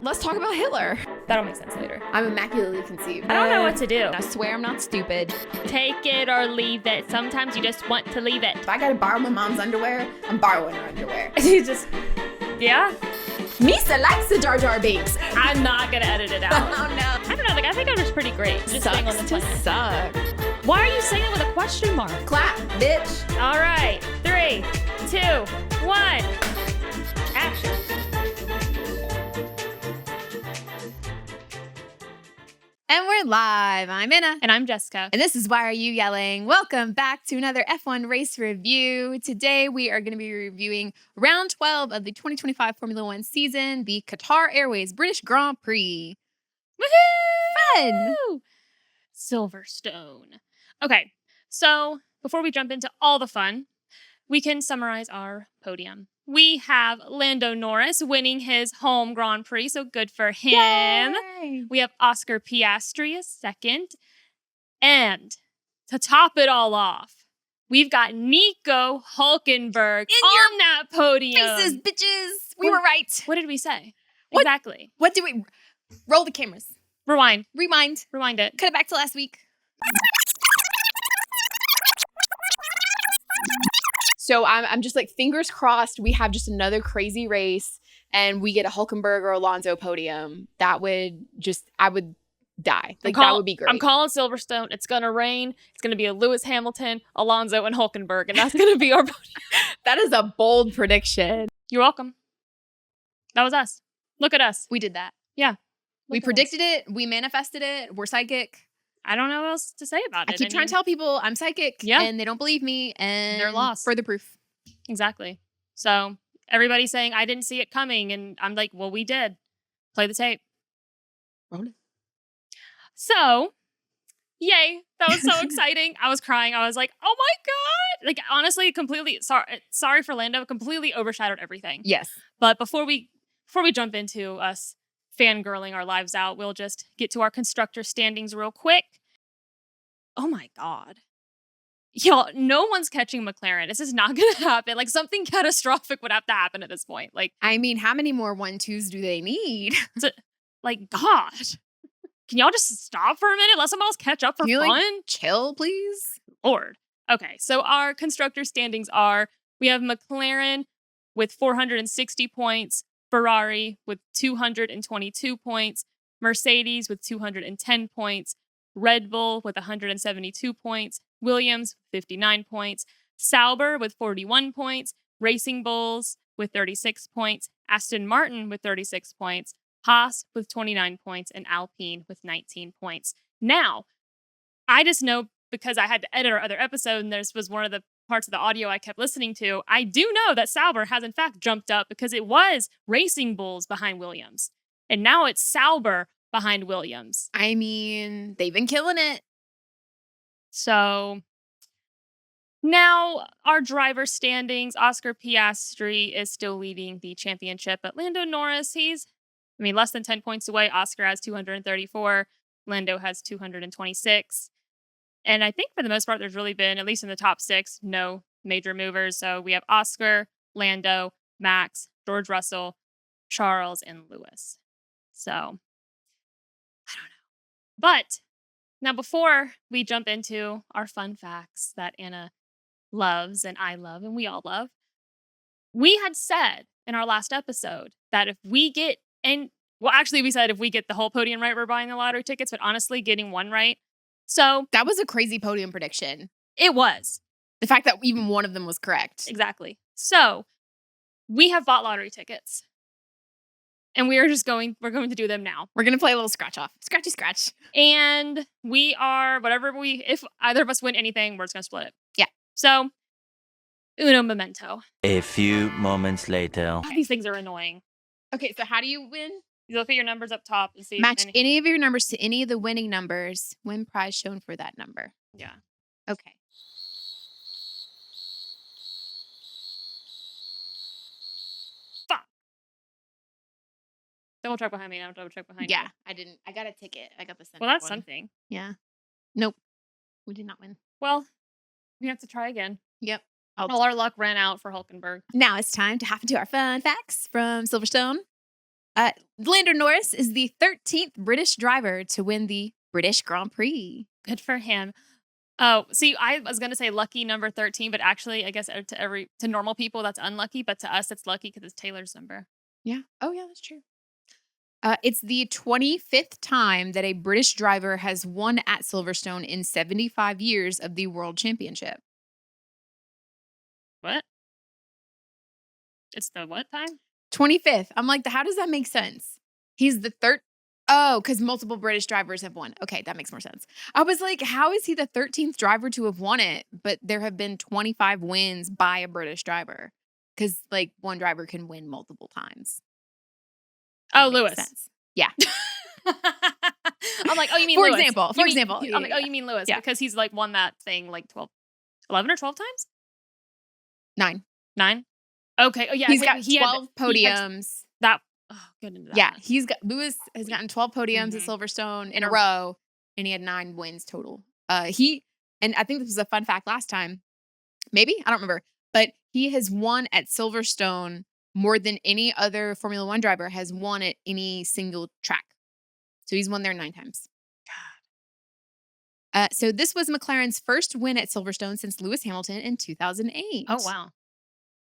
Let's talk about Hitler. That'll make sense later. I'm immaculately conceived. I don't know what to do. I swear I'm not stupid. Take it or leave it. Sometimes you just want to leave it. If I gotta borrow my mom's underwear, I'm borrowing her underwear. You just, yeah. Misa likes the Jar Jar Binks. I'm not gonna edit it out. Oh no. I don't know. Like I think it was pretty great. Just staying on the Sucks to planet. suck. Why are you saying it with a question mark? Clap, bitch. All right. 3, 2, 1. Action. And we're live. I'm Anna. And I'm Jessica. And this is Why Are You Yelling? Welcome back to another F1 race review. Today we are going to be reviewing round 12 of the 2025 Formula One season, the Qatar Airways British Grand Prix. Woohoo! Fun! Silverstone. Okay, so before we jump into all the fun, we can summarize our podium. We have Lando Norris winning his home Grand Prix, so good for him. Yay! We have Oscar Piastri as second. And to top it all off, we've got Nico Hülkenberg on that podium. Faces, bitches. We were right. What did we say? What? Exactly. What do we... Roll the cameras. Rewind. Rewind. Rewind it. Cut it back to last week. So I'm just like, fingers crossed we have just another crazy race and we get a Hülkenberg or Alonso podium. That would just, I would die. Like, that would be great. I'm calling Silverstone. It's going to rain. It's going to be a Lewis Hamilton, Alonso, and Hülkenberg, and that's going to be our podium. That is a bold prediction. You're welcome. That was us. Look at us. We did that. Yeah. We predicted it. We manifested it. We're psychic. I don't know what else to say about it. I keep trying to tell people I'm psychic. Yeah. And they don't believe me. And they're lost. Further proof. Exactly. So everybody's saying, I didn't see it coming. And I'm like, well, we did. Play the tape. Roll it. So, yay. That was so exciting. I was crying. I was like, oh my God. Like, honestly, completely sorry for Lando. Completely overshadowed everything. Yes. But before we jump into us fangirling our lives out, we'll just get to our constructor standings real quick. Oh my God. Y'all, no one's catching McLaren. This is not going to happen. Like, something catastrophic would have to happen at this point. Like, I mean, how many more 1-2s do they need? like, God. Can y'all just stop for a minute? Let someone else catch up for Can you, fun? Chill, please. Lord. Okay, so our constructor standings are, we have McLaren with 460 points, Ferrari with 222 points, Mercedes with 210 points, Red Bull with 172 points, Williams with 59 points, Sauber with 41 points, Racing Bulls with 36 points, Aston Martin with 36 points, Haas with 29 points, and Alpine with 19 points. Now, I just know because I had to edit our other episode, and this was one of the parts of the audio I kept listening to, I do know that Sauber has in fact jumped up because it was Racing Bulls behind Williams. And now it's Sauber behind Williams. I mean, they've been killing it. So now our driver standings, Oscar Piastri is still leading the championship, but Lando Norris, he's less than 10 points away. Oscar has 234. Lando has 226. And I think for the most part, there's really been, at least in the top 6, no major movers. So we have Oscar, Lando, Max, George Russell, Charles, and Lewis. So, I don't know. But now before we jump into our fun facts that Anna loves and I love and we all love, we had said in our last episode that if we get, we said if we get the whole podium right, we're buying the lottery tickets, but honestly, getting one right. So that was a crazy podium prediction. It was. The fact that even one of them was correct. Exactly. So we have bought lottery tickets. And we're going to do them now. We're going to play a little scratch off. Scratchy scratch. And we are, if either of us win anything, we're just going to split it. Yeah. So, uno memento. A few moments later. Oh, these things are annoying. Okay, so how do you win? You look at your numbers up top and see. Match any of your numbers to any of the winning numbers. Win prize shown for that number. Yeah. Okay. Fuck. Double check behind me now. Double check behind Yeah, you. I didn't. I got a ticket. I got the center Well, that's one. something. Yeah. Nope. We did not win. Well, we have to try again. Yep. All our luck ran out for Hülkenberg. Now it's time to hop into our fun facts from Silverstone. Lando Norris is the 13th British driver to win the British Grand Prix. Good for him. Oh, see, I was gonna say lucky number 13, but actually, I guess to normal people that's unlucky, but to us it's lucky because it's Taylor's number. Yeah. Oh, yeah, that's true. It's the 25th time that a British driver has won at Silverstone in 75 years of the World Championship. What? It's the what time? 25th. I'm like, how does that make sense? He's the third. Oh, because multiple British drivers have won. Okay, that makes more sense. I was like, how is he the 13th driver to have won it? But there have been 25 wins by a British driver because, like, one driver can win multiple times. Oh, That makes Lewis. sense. Yeah. I'm like, oh, you mean For Lewis. example. I'm like, oh, you mean Lewis Yeah. because he's like won that thing like 11 or 12 times? 9. 9? Okay. Oh, yeah. He's got he 12 had podiums. that. Oh, good into that. Yeah, Lewis has gotten 12 podiums at Mhm. Silverstone in a row, and he had 9 wins total. And I think this was a fun fact last time. Maybe, I don't remember, but he has won at Silverstone more than any other Formula 1 driver has won at any single track. So he's won there 9 times. So this was McLaren's first win at Silverstone since Lewis Hamilton in 2008. Oh, wow.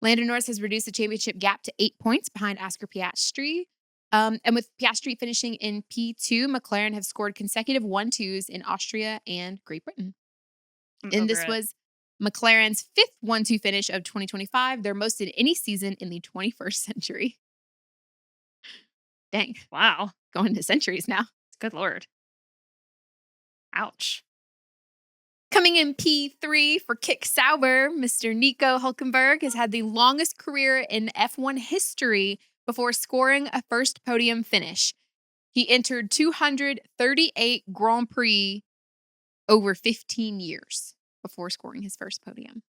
Lando Norris has reduced the championship gap to 8 points behind Oscar Piastri. And with Piastri finishing in P2, McLaren have scored consecutive 1-2s in Austria and Great Britain. And this was McLaren's 5th 1-2 finish of 2025, their most in any season in the 21st century. Dang. Wow. Going into centuries now. Good Lord. Ouch. Coming in P3 for Kick Sauber, Mr. Nico Hülkenberg has had the longest career in F1 history before scoring a first podium finish. He entered 238 Grand Prix over 15 years before scoring his first podium.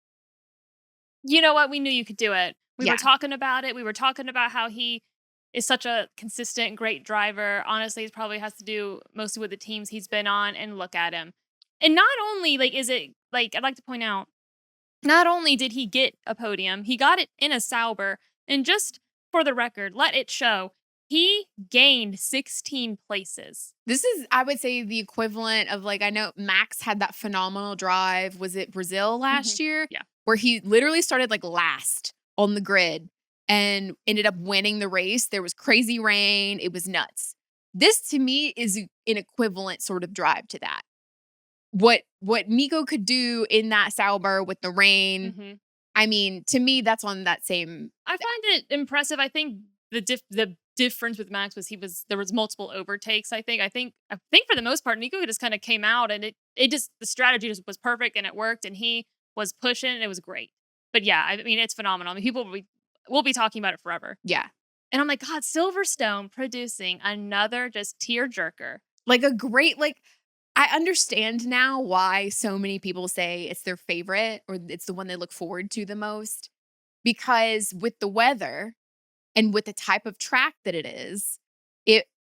You know what? We knew you could do it. We Yeah. were talking about it. We were talking about how he is such a consistent, great driver. Honestly, it probably has to do mostly with the teams he's been on, and look at him. And not only is it I'd like to point out, not only did he get a podium, he got it in a Sauber. And just for the record, let it show, he gained 16 places. This is, I would say, the equivalent of, I know Max had that phenomenal drive. Was it Brazil last year? Yeah. Where he literally started last on the grid and ended up winning the race. There was crazy rain. It was nuts. This to me is an equivalent sort of drive to that. What Nico could do in that Sauber with the rain, I mean, to me, that's on that same. I find it impressive. I think the difference with Max was there was multiple overtakes. I think for the most part, Nico just kind of came out and it just, the strategy just was perfect and it worked and he was pushing and it was great. But yeah, I mean, it's phenomenal. I mean, people will be talking about it forever. Yeah. And I'm like, God, Silverstone producing another just tearjerker. A great, I understand now why so many people say it's their favorite or it's the one they look forward to the most. Because with the weather and with the type of track that it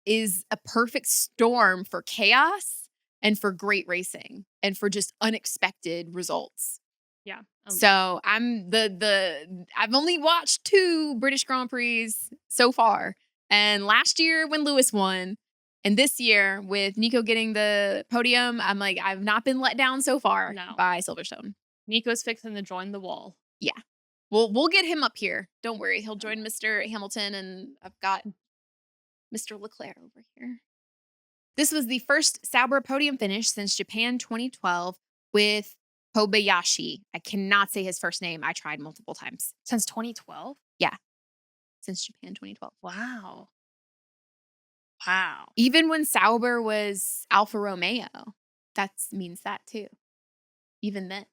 is a perfect storm for chaos and for great racing and for just unexpected results. Yeah. So I've only watched 2 British Grand Prix so far. And last year when Lewis won, and this year with Nico getting the podium, I'm like, I've not been let down so far by Silverstone. Nico's fixing to join the wall. Yeah. We'll get him up here. Don't worry. He'll join Mr. Hamilton, and I've got Mr. Leclerc over here. This was the first Sauber podium finish since Japan 2012 with Kobayashi. I cannot say his first name. I tried multiple times. Since 2012? Yeah. Since Japan 2012. Wow. Even when Sauber was Alfa Romeo, that means that too. Even then.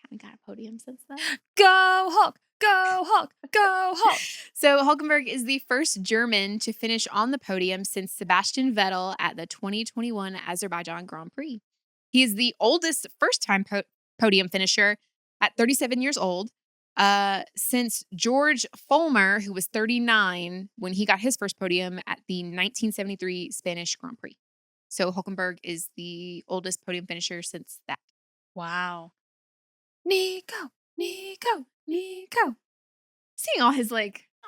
Haven't got a podium since then. Go Hulk! Go Hulk! Go Hulk! So Hülkenberg is the first German to finish on the podium since Sebastian Vettel at the 2021 Azerbaijan Grand Prix. He is the oldest first-time podium finisher at 37 years old since George Follmer, who was 39 when he got his first podium at the 1973 Spanish Grand Prix. So Hülkenberg is the oldest podium finisher since that. Wow. Nico. Seeing all his oh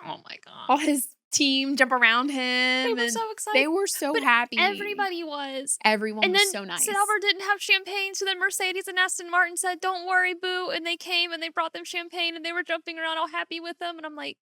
my God. all his team jump around him. They were and so excited. They were so But happy. everybody was. Everyone And was then so nice. Sauber didn't have champagne, so then Mercedes and Aston Martin said, "Don't worry, boo." And they came and they brought them champagne and they were jumping around all happy with them. And I'm like,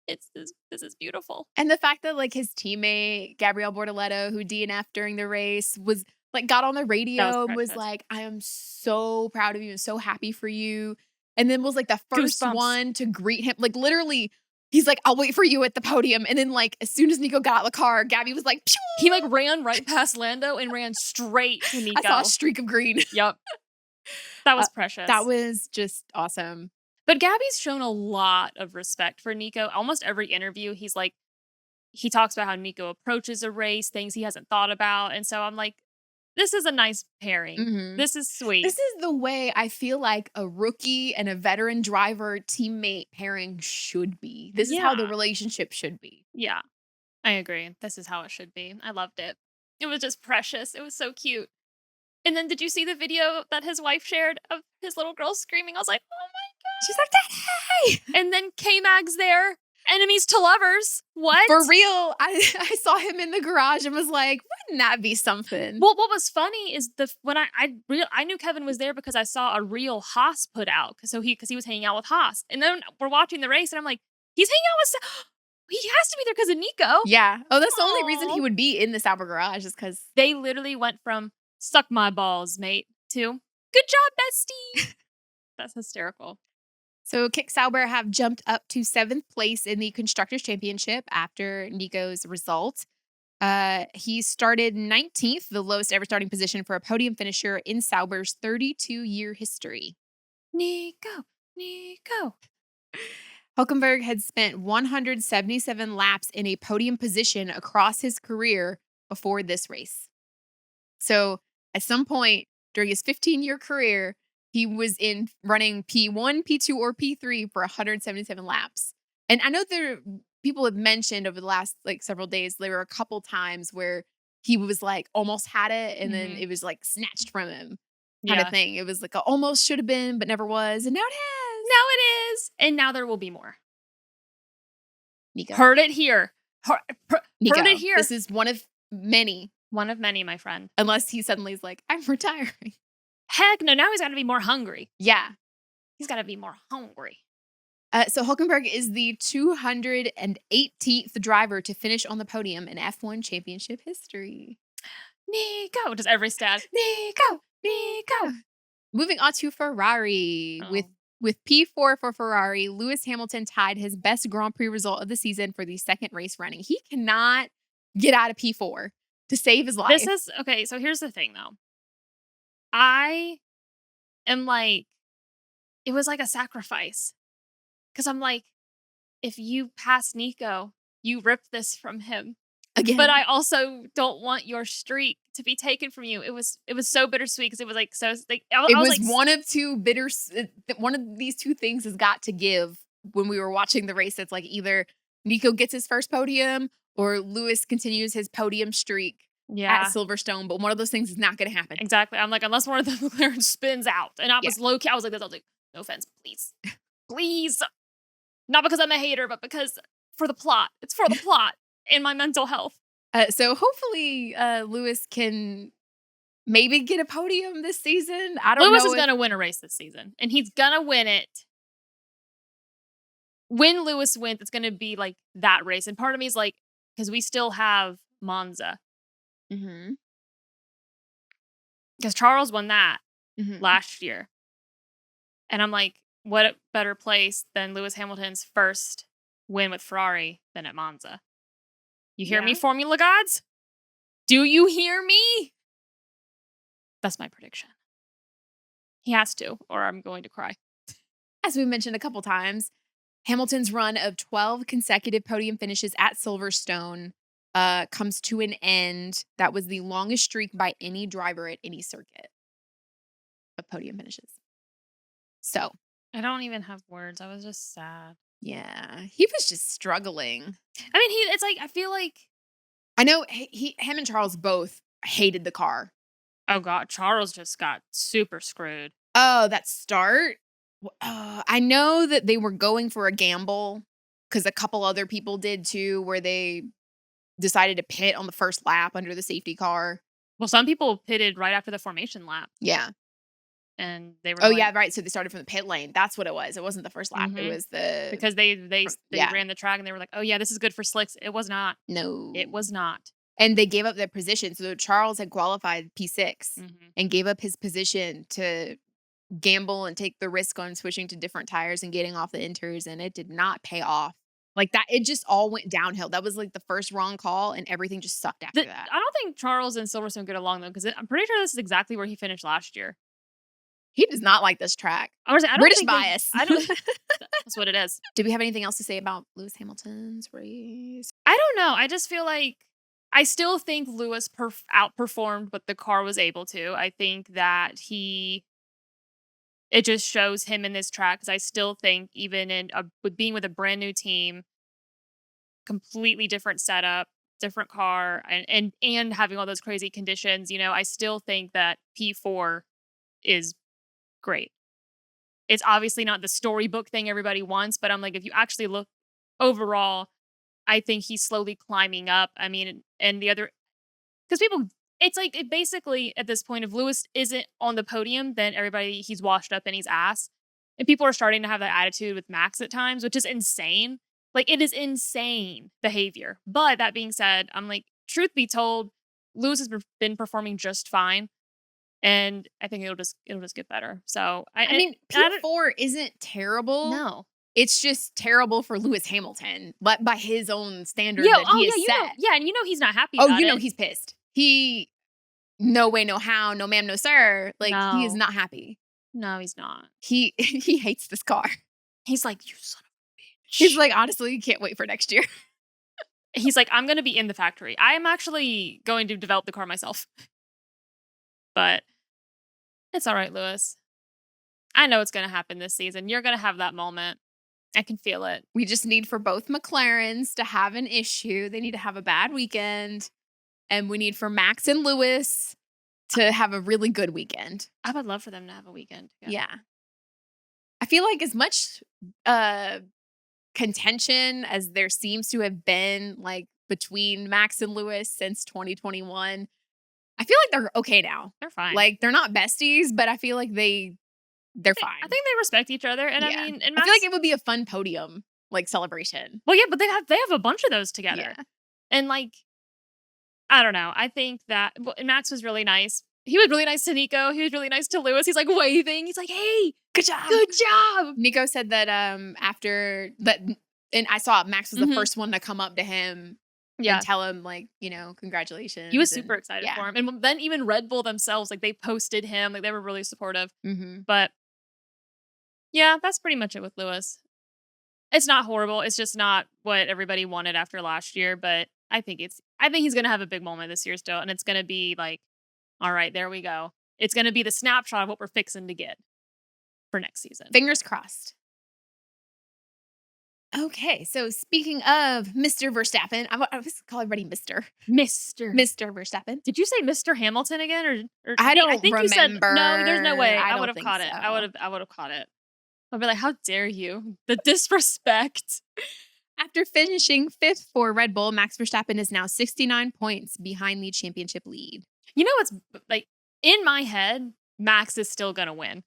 this is beautiful. And the fact that like his teammate Gabriel Bortoleto, who DNF'd during the race, was like got on the radio and was precious. like, "I am so proud of you and so happy for you." And then was like the first Goosebumps. one to greet him. Like literally, he's like, "I'll wait for you at the podium." And then like as soon as Nico got out of the car, Gabby was like, "Pew!" He like ran right past Lando and ran straight to Nico. I saw a streak of green. Yep. That was precious. That was just awesome. But Gabby's shown a lot of respect for Nico. Almost every interview, he's like, he talks about how Nico approaches a race, things he hasn't thought about. And so I'm like, this is a nice pairing. Mhm. This is sweet. This is the way I feel like a rookie and a veteran driver teammate pairing should be. This is how the Yeah. relationship should be. Yeah, I agree. This is how it should be. I loved it. It was just precious. It was so cute. And then did you see the video that his wife shared of his little girl screaming? I was like, oh my God. She's like, "Hey!" And then K-Mag's there. Enemies to lovers. What? For real, I saw him in the garage and was like, "Wouldn't that be something?" Well, what was funny is when I knew Kevin was there because I saw a reel Haas put out because he was hanging out with Haas, and then we're watching the race and I'm like, he's hanging out with. He has to be there because of Nico. Yeah. Oh, that's the only reason he Aw. would be in the Sauber garage is because They literally went from "suck my balls, mate" to "good job, bestie." That's hysterical. So Kick Sauber have jumped up to 7th place in the Constructors' Championship after Nico's result. He started 19th, the lowest ever starting position for a podium finisher in Sauber's 32-year history. Nico. Hülkenberg had spent 177 laps in a podium position across his career before this race. So at some point during his 15-year career, he was in running P1, P2, or P3 for 177 laps. And I know people have mentioned over the last like several days, there were a couple times where he was like almost had it and then it was like snatched from him kind of thing. It was like a almost should have been, but never was. And now it has. Now it is. And now there will be more. Nico. Heard it here. Nico. Heard it here. This is one of many. One of many, my friend. Unless he suddenly is like, "I'm retiring." Heck no, now he's got to be more hungry. Yeah. He's got to be more hungry. So Hülkenberg is the 218th driver to finish on the podium in F1 championship history. Nico. Just every stat. Nico. Nico. Moving on to Ferrari. Oh. With P4 for Ferrari, Lewis Hamilton tied his best Grand Prix result of the season for the second race running. He cannot get out of P4 to save his life. This is, okay, so here's the thing though. I am like, it was like a sacrifice. Because I'm like, if you pass Nico, you rip this from him. Again. But I also don't want your streak to be taken from you. It was so bittersweet because it was like so like I It was like, one of two bitter. One of these two things has got to give when we were watching the race. It's like either Nico gets his first podium or Lewis continues his podium streak at Silverstone. But one of those things is not going to happen. Exactly. I'm like, unless one of the McLaren spins out, and I was low key. I was like, no offense, please, please, not because I'm a hater, but because for the plot. It's for the plot and my mental health. So hopefully Lewis can maybe get a podium this season. I don't know. Lewis is going to win a race this season, and he's going to win it. When Lewis wins, it's going to be like that race. And part of me is like, because we still have Monza. Mm-hmm. Because Charles won that Mm-hmm. last year. And I'm like, what a better place than Lewis Hamilton's first win with Ferrari than at Monza. You hear me, Formula Gods? Do you hear me? That's my prediction. He has to, or I'm going to cry. As we mentioned a couple times, Hamilton's run of 12 consecutive podium finishes at Silverstone comes to an end. That was the longest streak by any driver at any circuit of podium finishes. So I don't even have words. I was just sad. yeah, he was just struggling. I mean, it's like, I feel like, I know him and Charles both hated the car. oh God, Charles just got super screwed. Oh, that start. I know that they were going for a gamble because a couple other people did too, where they decided to pit on the first lap under the safety car. Well, some people pitted right after the formation lap, Yeah. and they were Oh, like, yeah, right. So they started from the pit lane. That's what it was. It wasn't the first lap. It Mhm. was the because they yeah. ran the track and they were like, oh yeah, this is good for slicks. It was not. No. It was not. And they gave up their position. So Charles had qualified P6 Mhm. and gave up his position to gamble and take the risk on switching to different tires and getting off the inters, and it did not pay off. Like that, it just all went downhill. That was like the first wrong call, and everything just sucked after that. I don't think Charles and Silverstone get along though, because I'm pretty sure this is exactly where he finished last year. He does not like this track. I was I don't British think they- bias. I don't. That's what it is. Do we have anything else to say about Lewis Hamilton's race? I don't know. I just feel like I still think Lewis outperformed what the car was able to. I think that it just shows him in this track, because I still think even with being with a brand new team, completely different setup, different car, and having all those crazy conditions, I still think that P4 is great. It's obviously not the storybook thing everybody wants, but I'm like, if you actually look overall, I think he's slowly climbing up. I mean, and the other, because it's like, it basically at this point, if Lewis isn't on the podium, then he's washed up and he's ass. And people are starting to have that attitude with Max at times, which is insane. Like, it is insane behavior. But that being said, I'm like, truth be told, Lewis has been performing just fine. And I think it'll just get better. So I mean, P4 isn't terrible. No. It's just terrible for Lewis Hamilton, but by his own standard that he has set. And he's not happy. Oh, he's pissed. He, no way, no how, no ma'am, no sir. Like, he is No. not happy. No, he's not. He hates this car. He's like, you son of a bitch. He's like, honestly, can't wait for next year. He's like, I'm going to be in the factory. I am actually going to develop the car myself. But it's all right, Lewis. I know it's going to happen this season. You're going to have that moment. I can feel it. We just need for both McLarens to have an issue. They need to have a bad weekend. And we need for Max and Lewis to have a really good weekend. I would love for them to have a weekend together. Yeah. I feel like as much contention as there seems to have been like between Max and Lewis since 2021, I feel like they're okay now. They're fine. Like, they're not besties, but I feel like they're fine. I think they respect each other. And Yeah. I mean, and I feel like it would be a fun podium like celebration. well, yeah, but they have a bunch of those together. Yeah. And like, I don't know. I think that and Max was really nice. He was really nice to Nico. He was really nice to Lewis. He's like waving. He's like, hey, Good job. good job. Nico said that after that, and I saw Max was the Mhm. first one to come up to him Yeah. and tell him, like, congratulations. He was and- super excited yeah. for him. And then even Red Bull themselves, like, they posted him. Like, they were really supportive. Mhm. But yeah, that's pretty much it with Lewis. It's not horrible. It's just not what everybody wanted after last year. But I think he's going to have a big moment this year still. And it's going to be like, all right, there we go. It's going to be the snapshot of what we're fixing to get for next season. Fingers crossed. Okay, so speaking of Mr. Verstappen, I always call everybody Mr. Mr. Verstappen. Did you say Mr. Hamilton again? Or I don't think you said remember. no. There's no way. I I don't would have think caught it. so. I would have caught it. I'd be like, how dare you? The disrespect. After finishing 5th for Red Bull, Max Verstappen is now 69 points behind the championship lead. You know what's like in my head? Max is still gonna win.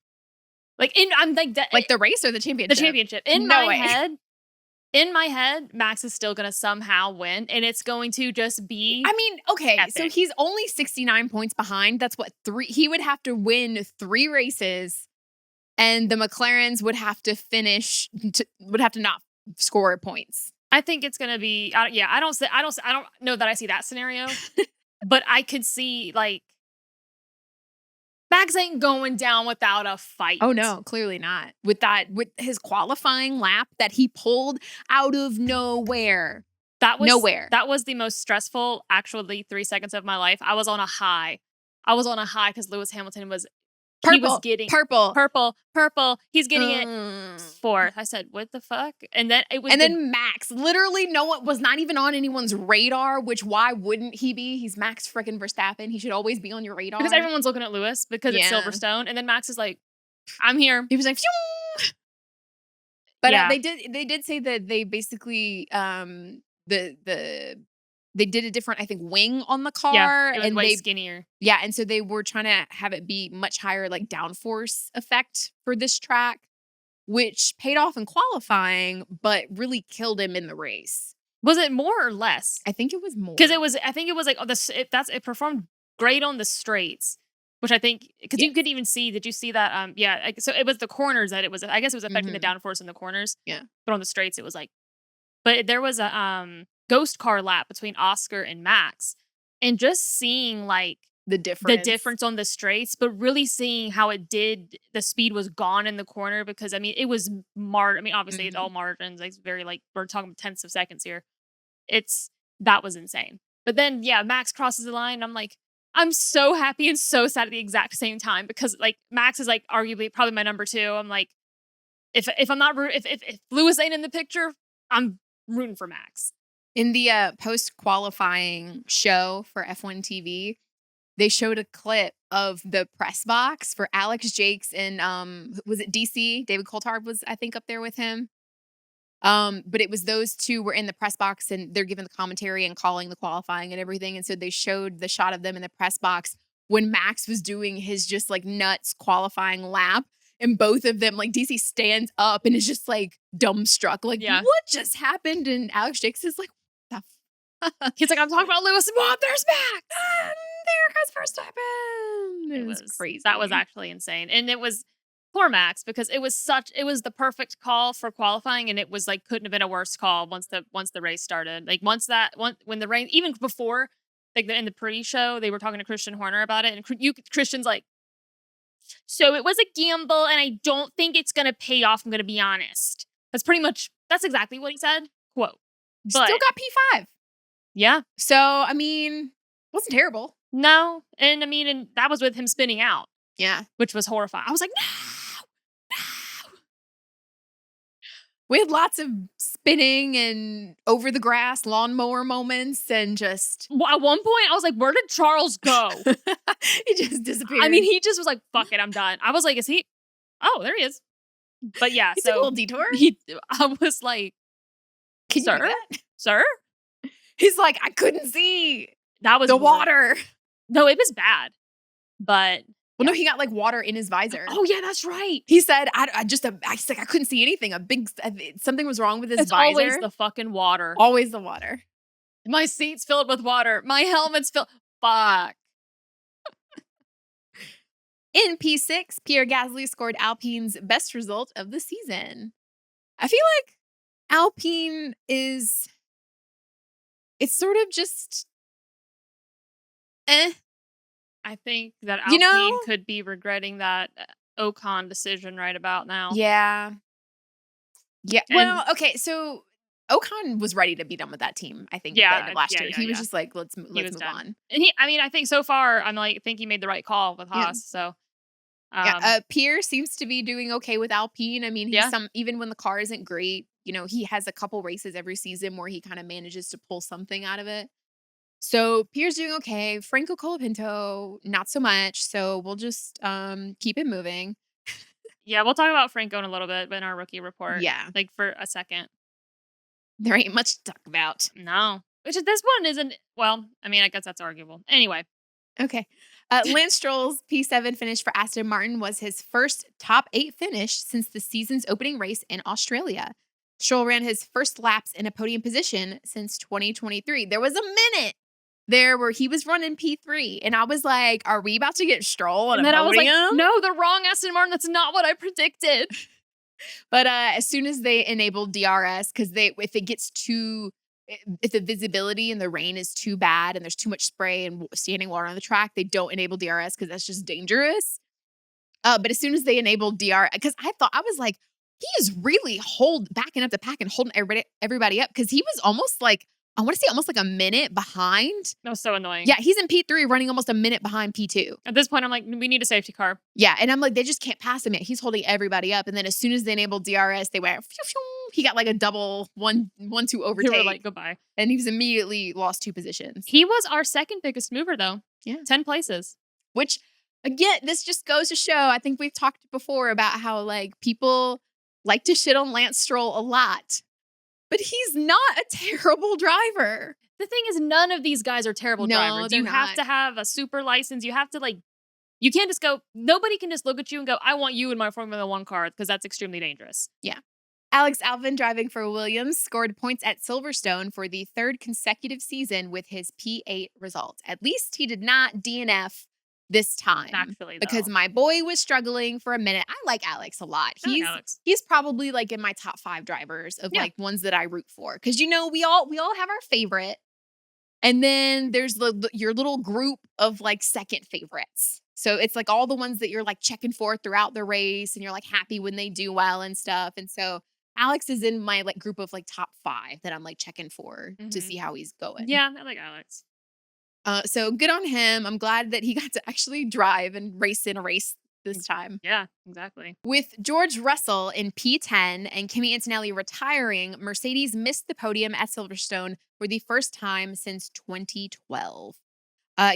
I'm like Like the race or the championship? the championship. In No my way. head. In my head, Max is still gonna somehow win, and it's going to just be. I mean, okay, so epic. he's only 69 points behind. That's what he would have to win 3 races, and the McLarens would have to would have to not score points. I think it's gonna be. I don't know that I see that scenario, but I could see like Max ain't going down without a fight. Oh no, clearly not. With his qualifying lap that he pulled out of nowhere. That was Nowhere. That was the most stressful, actually, 3 seconds of my life. I was on a high. Because Lewis Hamilton was Purple, he was getting purple. purple. He's getting it fourth. I said, "What the fuck?" And then it was. And then Max, literally, no one was not even on anyone's radar. Which why wouldn't he be? He's Max freaking Verstappen. He should always be on your radar because everyone's looking at Lewis because it's Yeah. Silverstone, and then Max is like, "I'm here." He was like, phew! But Yeah. they did say that they basically they did a different, I think, wing on the car, It was and way skinnier. and so they were trying to have it be much higher like downforce effect for this track, which paid off in qualifying, but really killed him in the race. Was it more or less? I think it was more. Because I think it was like it performed great on the straights, which I think because you could even see. Did you see that? So it was the corners that it was. I guess it was affecting the downforce in the corners. Yeah, but on the straights it was like. But there was a ghost car lap between Oscar and Max, and just seeing like the difference on the straights, but really seeing how the speed was gone in the corner because I mean it was obviously it's all margins. Like it's very like we're talking tenths of seconds here. That was insane. But then Max crosses the line and I'm like, I'm so happy and so sad at the exact same time because like Max is like arguably probably my number 2. I'm like, if I'm not if Lewis ain't in the picture, I'm rooting for Max. In the post-qualifying show for F1 TV, they showed a clip of the press box for Alex Jakes and was it DC? David Coulthard was, I think, up there with him. But it was those two were in the press box and they're giving the commentary and calling the qualifying and everything. And so they showed the shot of them in the press box when Max was doing his just like nuts qualifying lap. And both of them, like DC stands up and is just like dumbstruck. Like, what just happened? And Alex Jakes is like, what the fuck? He's like, I'm talking about Lewis and Bob. There's Max. And there goes Verstappen. It was crazy. That was actually insane. And it was poor Max because it was the perfect call for qualifying. And it was like, couldn't have been a worse call once the race started. Like when the rain, even before, like in the pre-show, they were talking to Christian Horner about it. And Christian's like, so it was a gamble and I don't think it's going to pay off. I'm going to be honest. That's exactly what he said. Quote. But, still got P5. Yeah. So, I mean, wasn't terrible. No. And I mean, and that was with him spinning out. Yeah. Which was horrifying. I was like, no. We had lots of spinning and over the grass lawnmower moments and just. Well, at one point, I was like, where did Charles go? He just disappeared. I mean, he just was like, fuck it, I'm done. I was like, is he? Oh, there he is. But yeah, he took a little detour. I was like, can you do that? Sir? He's like, I couldn't see. That was the water. No, it was bad. But. Well, no, he got like water in his visor. Oh yeah, that's right. He said, I couldn't see anything. Something was wrong with his visor. Always the fucking water. Always the water. My seat's filled with water. My helmet's filled. Fuck. In P6, Pierre Gasly scored Alpine's best result of the season. I feel like Alpine it's sort of just, I think that Alpine could be regretting that Ocon decision right about now. Yeah. Yeah. Well, okay. So Ocon was ready to be done with that team, I think, at the end of last year. He was just like, let's move on. And I think so far, I think he made the right call with Haas. So. Pierre seems to be doing okay with Alpine. I mean, even when the car isn't great, he has a couple races every season where he kind of manages to pull something out of it. So Pierre's doing okay. Franco Colapinto, not so much. So we'll just keep it moving. Yeah, we'll talk about Franco in a little bit in our rookie report. Yeah. Like for a second. There ain't much to talk about. No. Which at this one isn't, well, I mean, I guess that's arguable. Anyway. Okay. Lance Stroll's P7 finish for Aston Martin was his first top 8 finish since the season's opening race in Australia. Stroll ran his first laps in a podium position since 2023. There was a minute there where he was running P3, and I was like, are we about to get Stroll on a podium? I was like, no, the wrong Aston Martin. That's not what I predicted. But as soon as they enabled DRS, because if the visibility in the rain is too bad and there's too much spray and standing water on the track, they don't enable DRS because that's just dangerous. But as soon as they enabled DRS, because I was like, he is really backing up the pack and holding everybody up because he was almost like, I want to say almost like a minute behind. That was so annoying. Yeah, he's in P3 running almost a minute behind P2. At this point, I'm like, we need a safety car. Yeah, and I'm like, they just can't pass him yet. He's holding everybody up. And then as soon as they enabled DRS, they went, phew, phew. He got like a double 1-2 overtake. They were like, goodbye. And he was immediately lost 2 positions. He was our second biggest mover, though. Yeah. 10 places. Which, again, this just goes to show, I think we've talked before about how like people like to shit on Lance Stroll a lot, but he's not a terrible driver. The thing is, none of these guys are terrible No, drivers. they're You have not. to have a super license. You have to you can't just go, nobody can just look at you and go, I want you in my Formula One car, because that's extremely dangerous. Yeah. Alex Albon, driving for Williams, scored points at Silverstone for the third consecutive season with his P8 result. At least he did not DNF this time. Actually, because though. my boy was struggling for a minute. I like Alex a lot. I like Alex. He's probably like in my top 5 drivers of Yeah. like ones that I root for. Because we all have our favorite. And then there's your little group of like second favorites. So it's like all the ones that you're like checking for throughout the race and you're like happy when they do well and stuff. And so Alex is in my like group of like top 5 that I'm like checking for to see how he's going. Yeah, I like Alex. So good on him. I'm glad that he got to actually drive and race in a race this time. Yeah, exactly. With George Russell in P10 and Kimi Antonelli retiring, Mercedes missed the podium at Silverstone for the first time since 2012.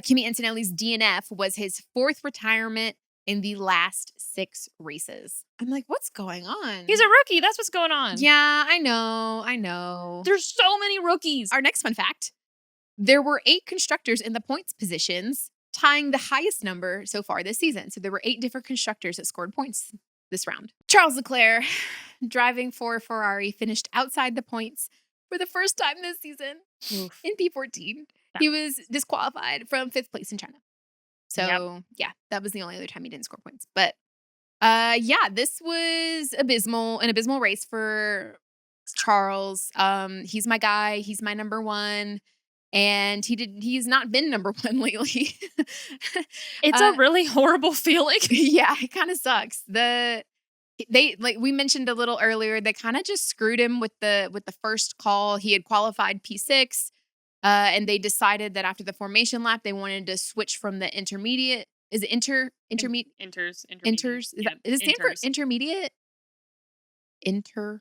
Kimi Antonelli's DNF was his 4th retirement in the last 6 races. I'm like, what's going on? He's a rookie. That's what's going on. Yeah, I know. There's so many rookies. Our next fun fact. There were 8 constructors in the points positions, tying the highest number so far this season. So there were 8 different constructors that scored points this round. Charles Leclerc, driving for Ferrari, finished outside the points for the first time this season in P14. He was disqualified from 5th place in China. So, yeah, that was the only other time he didn't score points. But, this was an abysmal race for Charles. He's my guy. He's my number 1. And he's not been number 1 lately. It's a really horrible feeling. Yeah, it kind of sucks. They like we mentioned a little earlier, they kind of just screwed him with the first call. He had qualified P6, and they decided that after the formation lap, they wanted to switch from the intermediate. Is it intermediate? Inters. Is it stand for intermediate? Interwet?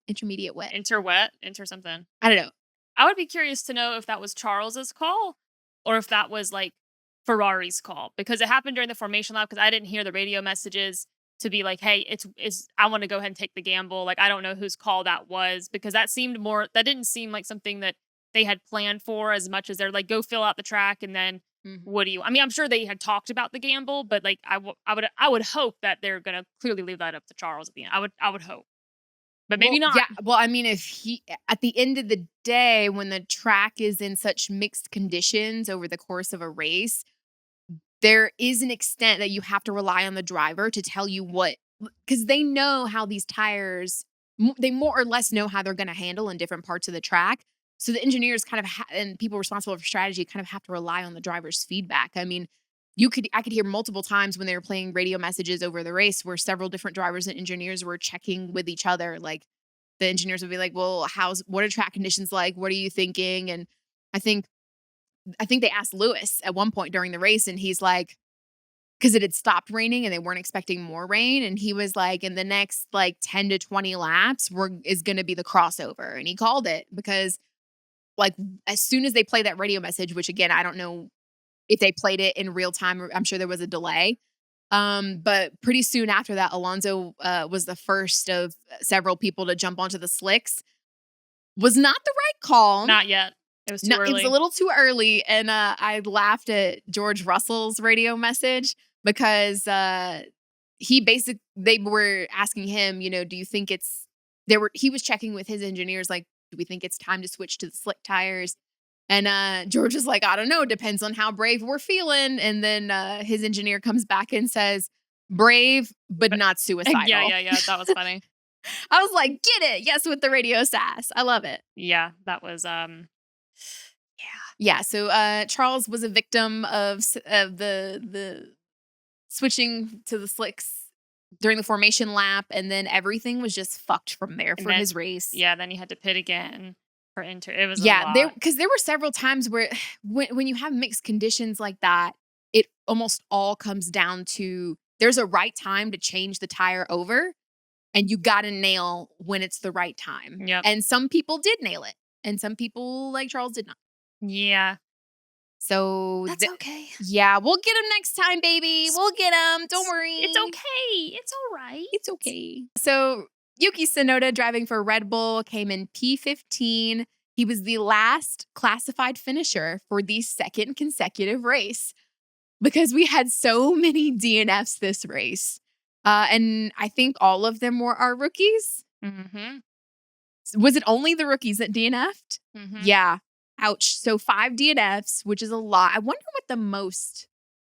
Intermediate wet. Inter something. I don't know. I would be curious to know if that was Charles's call or if that was like Ferrari's call, because it happened during the formation lap, because I didn't hear the radio messages to be like, hey, it's I want to go ahead and take the gamble. Like, I don't know whose call that was, because that didn't seem like something that they had planned for as much as they're like, go fill out the track and then I'm sure they had talked about the gamble, but like I would hope that they're going to clearly leave that up to Charles at the end. I would hope. But maybe not. Yeah. Well, I mean, if at the end of the day, when the track is in such mixed conditions over the course of a race, there is an extent that you have to rely on the driver to tell you because they know how these tires, they more or less know how they're going to handle in different parts of the track. So the engineers kind of and people responsible for strategy kind of have to rely on the driver's feedback. I mean, I could hear multiple times when they were playing radio messages over the race where several different drivers and engineers were checking with each other. Like the engineers would be like, well, what are track conditions like? What are you thinking? And I think they asked Lewis at one point during the race, and he's like, because it had stopped raining and they weren't expecting more rain. And he was like, in the next like 10 to 20 laps is going to be the crossover. And he called it because like as soon as they play that radio message, which again, I don't know if they played it in real time, I'm sure there was a delay. But pretty soon after that, Alonso was the first of several people to jump onto the slicks. Was not the right call. Not yet. It was too early. It was a little too early. And I laughed at George Russell's radio message because they were asking him, do you think he was checking with his engineers, like, do we think it's time to switch to the slick tires? And George is like, I don't know. Depends on how brave we're feeling. And then his engineer comes back and says, brave, but not suicidal. Yeah. That was funny. I was like, get it. Yes, with the radio sass. I love it. Yeah, that was, Yeah. So Charles was a victim of the switching to the slicks during the formation lap. And then everything was just fucked from there for his race. Yeah. Then he had to pit again. It was a lot. Because there were several times where when you have mixed conditions like that, it almost all comes down to there's a right time to change the tire over, and you got to nail when it's the right time. Yep. And some people did nail it, and some people like Charles did not. Yeah. So That's okay. yeah, we'll get him next time, baby. We'll get him. Don't worry. It's okay. It's all right. It's okay. So Yuki Tsunoda, driving for Red Bull, came in P15. He was the last classified finisher for the second consecutive race because we had so many DNFs this race. And I think all of them were our rookies. Mm-hmm. Was it only the rookies that DNF'd? Mm-hmm. Yeah. Ouch. So 5 DNFs, which is a lot. I wonder what the most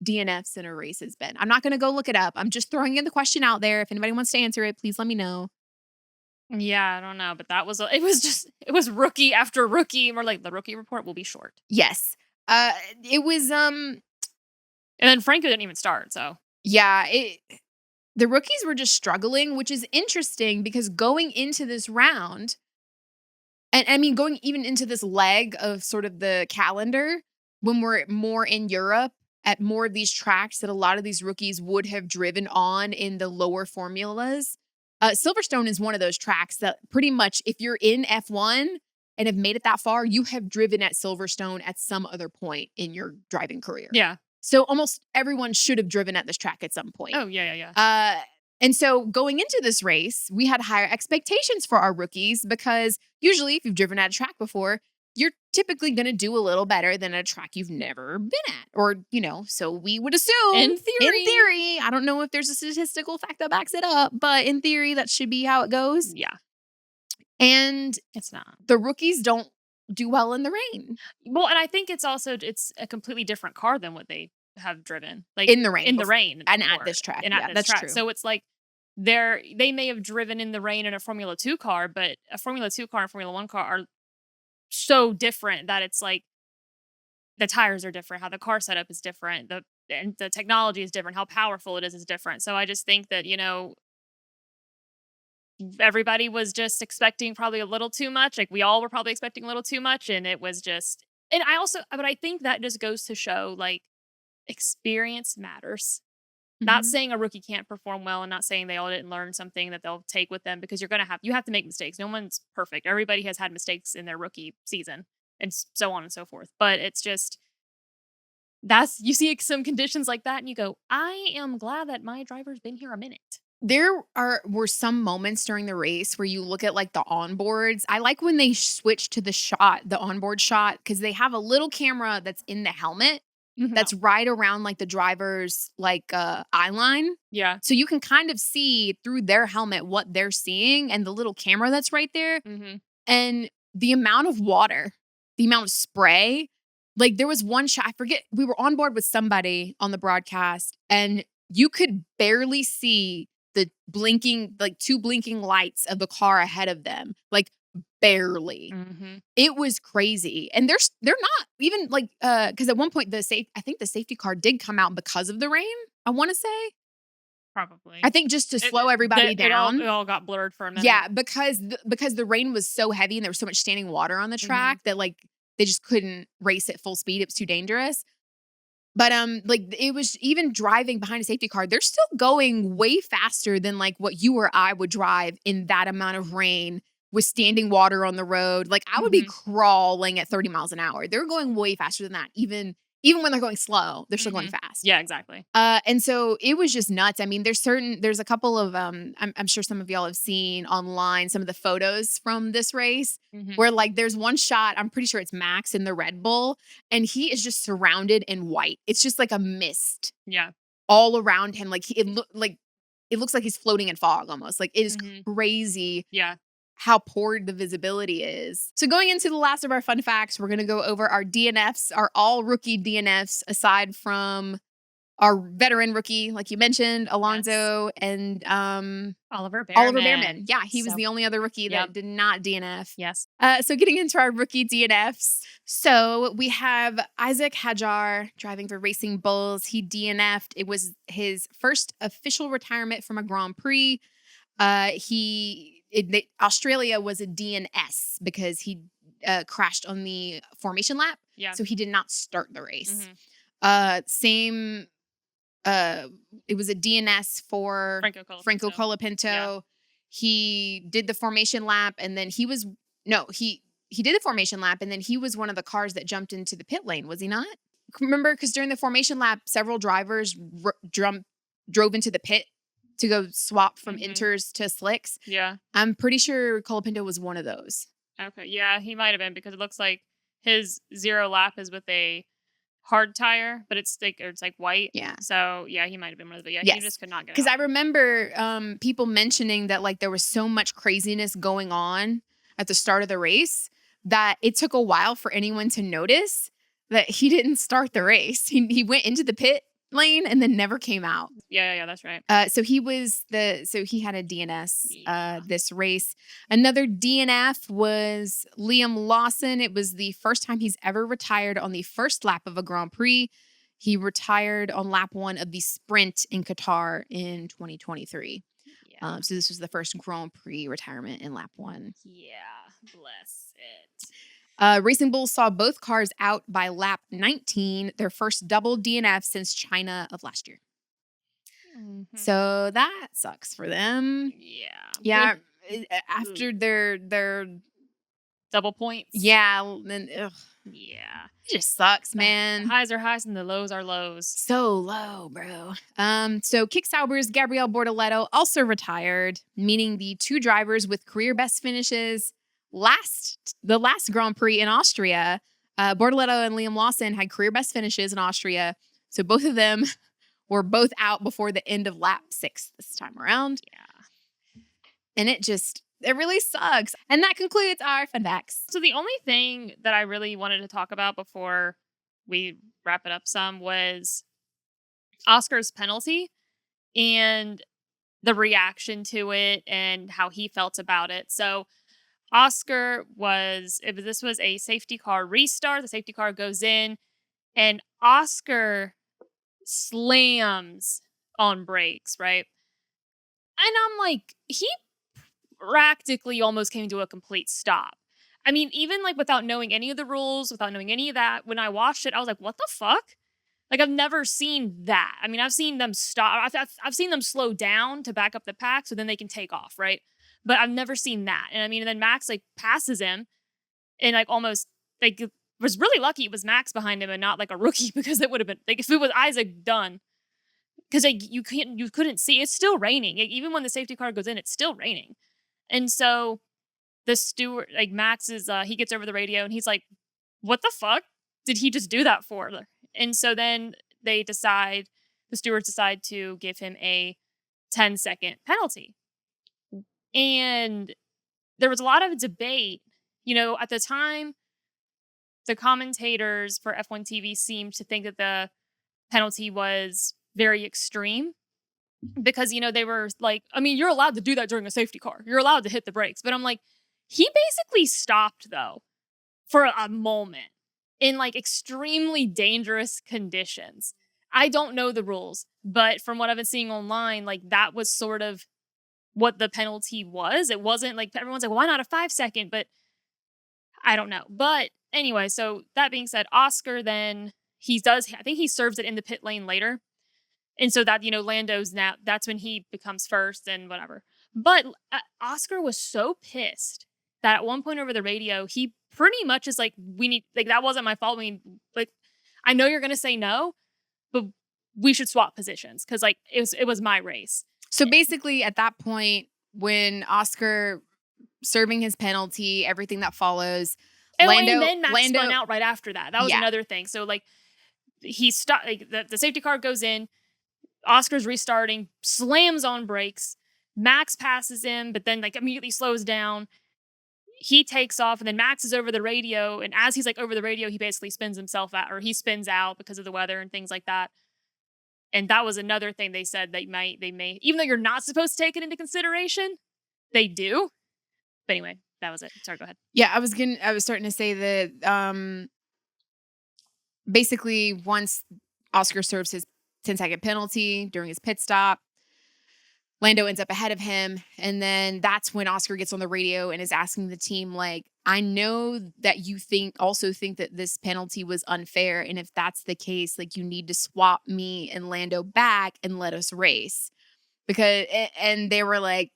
DNFs in a race has been. I'm not going to go look it up. I'm just throwing in the question out there. If anybody wants to answer it, please let me know. Yeah, I don't know, but it was rookie after rookie. We're like, the rookie report will be short. Yes. It was And then Franco didn't even start, so. Yeah, the rookies were just struggling, which is interesting because going into this round, and I mean going even into this leg of sort of the calendar, when we're more in Europe at more of these tracks that a lot of these rookies would have driven on in the lower formulas. Silverstone is one of those tracks that pretty much, if you're in F1 and have made it that far, you have driven at Silverstone at some other point in your driving career. Yeah. So almost everyone should have driven at this track at some point. Oh, yeah. And so going into this race, we had higher expectations for our rookies because usually if you've driven at a track before, you're typically going to do a little better than a track you've never been at. Or, so we would assume. In theory. I don't know if there's a statistical fact that backs it up, but in theory, that should be how it goes. Yeah. And it's not. The rookies don't do well in the rain. Well, and I think it's a completely different car than what they have driven. Like in the rain. In the rain. And before, at this track. And at this that's track. true. So it's like they may have driven in the rain in a Formula 2 car, but a Formula 2 car and a Formula 1 car are so different that it's like the tires are different, how the car setup is different, and the technology is different, how powerful it is different. So I just think that, everybody was just expecting probably a little too much. Like we all were probably expecting a little too much, and it was just, but I think that just goes to show like experience matters. Not saying a rookie can't perform well and not saying they all didn't learn something that they'll take with them, because you have to make mistakes. No one's perfect. Everybody has had mistakes in their rookie season and so on and so forth. But it's just, you see some conditions like that and you go, I am glad that my driver's been here a minute. There were some moments during the race where you look at like the onboards. I like when they switch to the onboard shot, because they have a little camera that's in the helmet. Mm-hmm. That's right around like the driver's like eye line. Yeah. So you can kind of see through their helmet what they're seeing and the little camera that's right there. Mm-hmm. And the amount of water, the amount of spray. Like there was one shot, I forget, we were on board with somebody on the broadcast and you could barely see the blinking, like 2 blinking lights of the car ahead of them. Like barely. Mm-hmm. It was crazy. And they're not even like because at one point I think the safety car did come out because of the rain, I want to say. Probably. I think just to slow everybody down. It all got blurred for a minute. Yeah, because the rain was so heavy and there was so much standing water on the track that like they just couldn't race at full speed. It was too dangerous. But like it was, even driving behind a safety car, they're still going way faster than like what you or I would drive in that amount of rain with standing water on the road. Like I would be crawling at 30 miles an hour. They're going way faster than that. Even when they're going slow, they're still going fast. Yeah, exactly. And so it was just nuts. I mean, there's a couple of, I'm sure some of y'all have seen online some of the photos from this race where like there's one shot, I'm pretty sure it's Max in the Red Bull, and he is just surrounded in white. It's just like a mist. Yeah. All around him. Like it looks like he's floating in fog almost. Like it is crazy. Yeah. How poor the visibility is. So going into the last of our fun facts, we're going to go over our DNFs, our all rookie DNFs, aside from our veteran rookie, like you mentioned, Alonso and Oliver Bearman. Oliver Bearman. Yeah, he was the only other rookie that did not DNF. Yes. So getting into our rookie DNFs. So we have Isaac Hadjar driving for Racing Bulls. He DNF'd. It was his first official retirement from a Grand Prix. Australia was a DNS because he crashed on the formation lap. Yeah. So he did not start the race. It was a DNS for Franco Colapinto. Yeah. He did the formation lap and then he did the formation lap and then he was one of the cars that jumped into the pit lane, was he not? remember, because during the formation lap, several drivers drove into the pit to go swap from inters to slicks. Yeah. I'm pretty sure Colapinto was one of those. Okay. Yeah, he might have been because it looks like his 0 lap is with a hard tire, but it's like white. Yeah. So yeah, he might have been one of those. But yeah, Yes. he just could not get it. Because I remember people mentioning that like there was so much craziness going on at the start of the race that it took a while for anyone to notice that he didn't start the race. He went into the pit lane and then never came out. Yeah, that's right. So he had a DNS this race. Another DNF was Liam Lawson. It was the first time he's ever retired on the first lap of a Grand Prix. He retired on lap 1 of the sprint in Qatar in 2023. Yeah. So this was the first Grand Prix retirement in lap 1. Yeah, bless it. Racing Bulls saw both cars out by lap 19, their first double DNF since China of last year. Mm-hmm. So that sucks for them. Yeah. After their double points. Yeah. Then, yeah. It just sucks, man. The highs are highs and the lows are lows. So low, bro. So Kick Sauber's Gabriel Bortoleto also retired, meaning the 2 drivers with career best finishes the last Grand Prix in Austria. Bortoleto and Liam Lawson had career best finishes in Austria. So both of them were both out before the end of lap 6 this time around. Yeah. And it really sucks. And that concludes our fun facts. So the only thing that I really wanted to talk about before we wrap it up some was Oscar's penalty and the reaction to it and how he felt about it. So this was a safety car restart. The safety car goes in and Oscar slams on brakes, right? And I'm like, he practically almost came to a complete stop. I mean, even like without knowing any of the rules, without knowing any of that, when I watched it, I was like, what the fuck? Like, I've never seen that. I mean, I've seen them stop. I've seen them slow down to back up the pack so then they can take off, right? But I've never seen that. And I mean, and then Max like passes him and like almost like was really lucky it was Max behind him and not like a rookie because it would have been like if it was Isaac, done. Because like you couldn't see. It's still raining. Like, even when the safety car goes in, it's still raining. And so the steward, like Max is, he gets over the radio and he's like, what the fuck did he just do that for? And so then the stewards decide to give him a 10-second penalty. And there was a lot of debate, at the time, the commentators for F1 TV seemed to think that the penalty was very extreme. Because, they were like, I mean, you're allowed to do that during a safety car. You're allowed to hit the brakes. But I'm like, he basically stopped, though, for a moment in, like, extremely dangerous conditions. I don't know the rules, but from what I've been seeing online, like, that was sort of what the penalty was. It wasn't, like, everyone's like, why not a 5-second? But I don't know. But anyway, so that being said, Oscar then, I think he serves it in the pit lane later. And so that, Lando's now, that's when he becomes first and whatever. But Oscar was so pissed that at one point over the radio, he pretty much is like, that wasn't my fault. I know you're going to say no, but we should swap positions because like it was my race. So basically at that point, when Oscar serving his penalty, everything that follows, and then Max spun out right after that. That was another thing. So like he stopped, like the safety car goes in, Oscar's restarting, slams on brakes. Max passes him, but then like immediately slows down. He takes off, and then Max is over the radio. And as he's like over the radio, he basically spins himself out, or he spins out because of the weather and things like that. And that was another thing they said they may, even though you're not supposed to take it into consideration, they do. But anyway, that was it. Sorry, go ahead. Yeah, I was starting to say that basically once Oscar serves his 10-second penalty during his pit stop, Lando ends up ahead of him. And then that's when Oscar gets on the radio and is asking the team, like, I know that you also think that this penalty was unfair. And if that's the case, like, you need to swap me and Lando back and let us race. And they were like,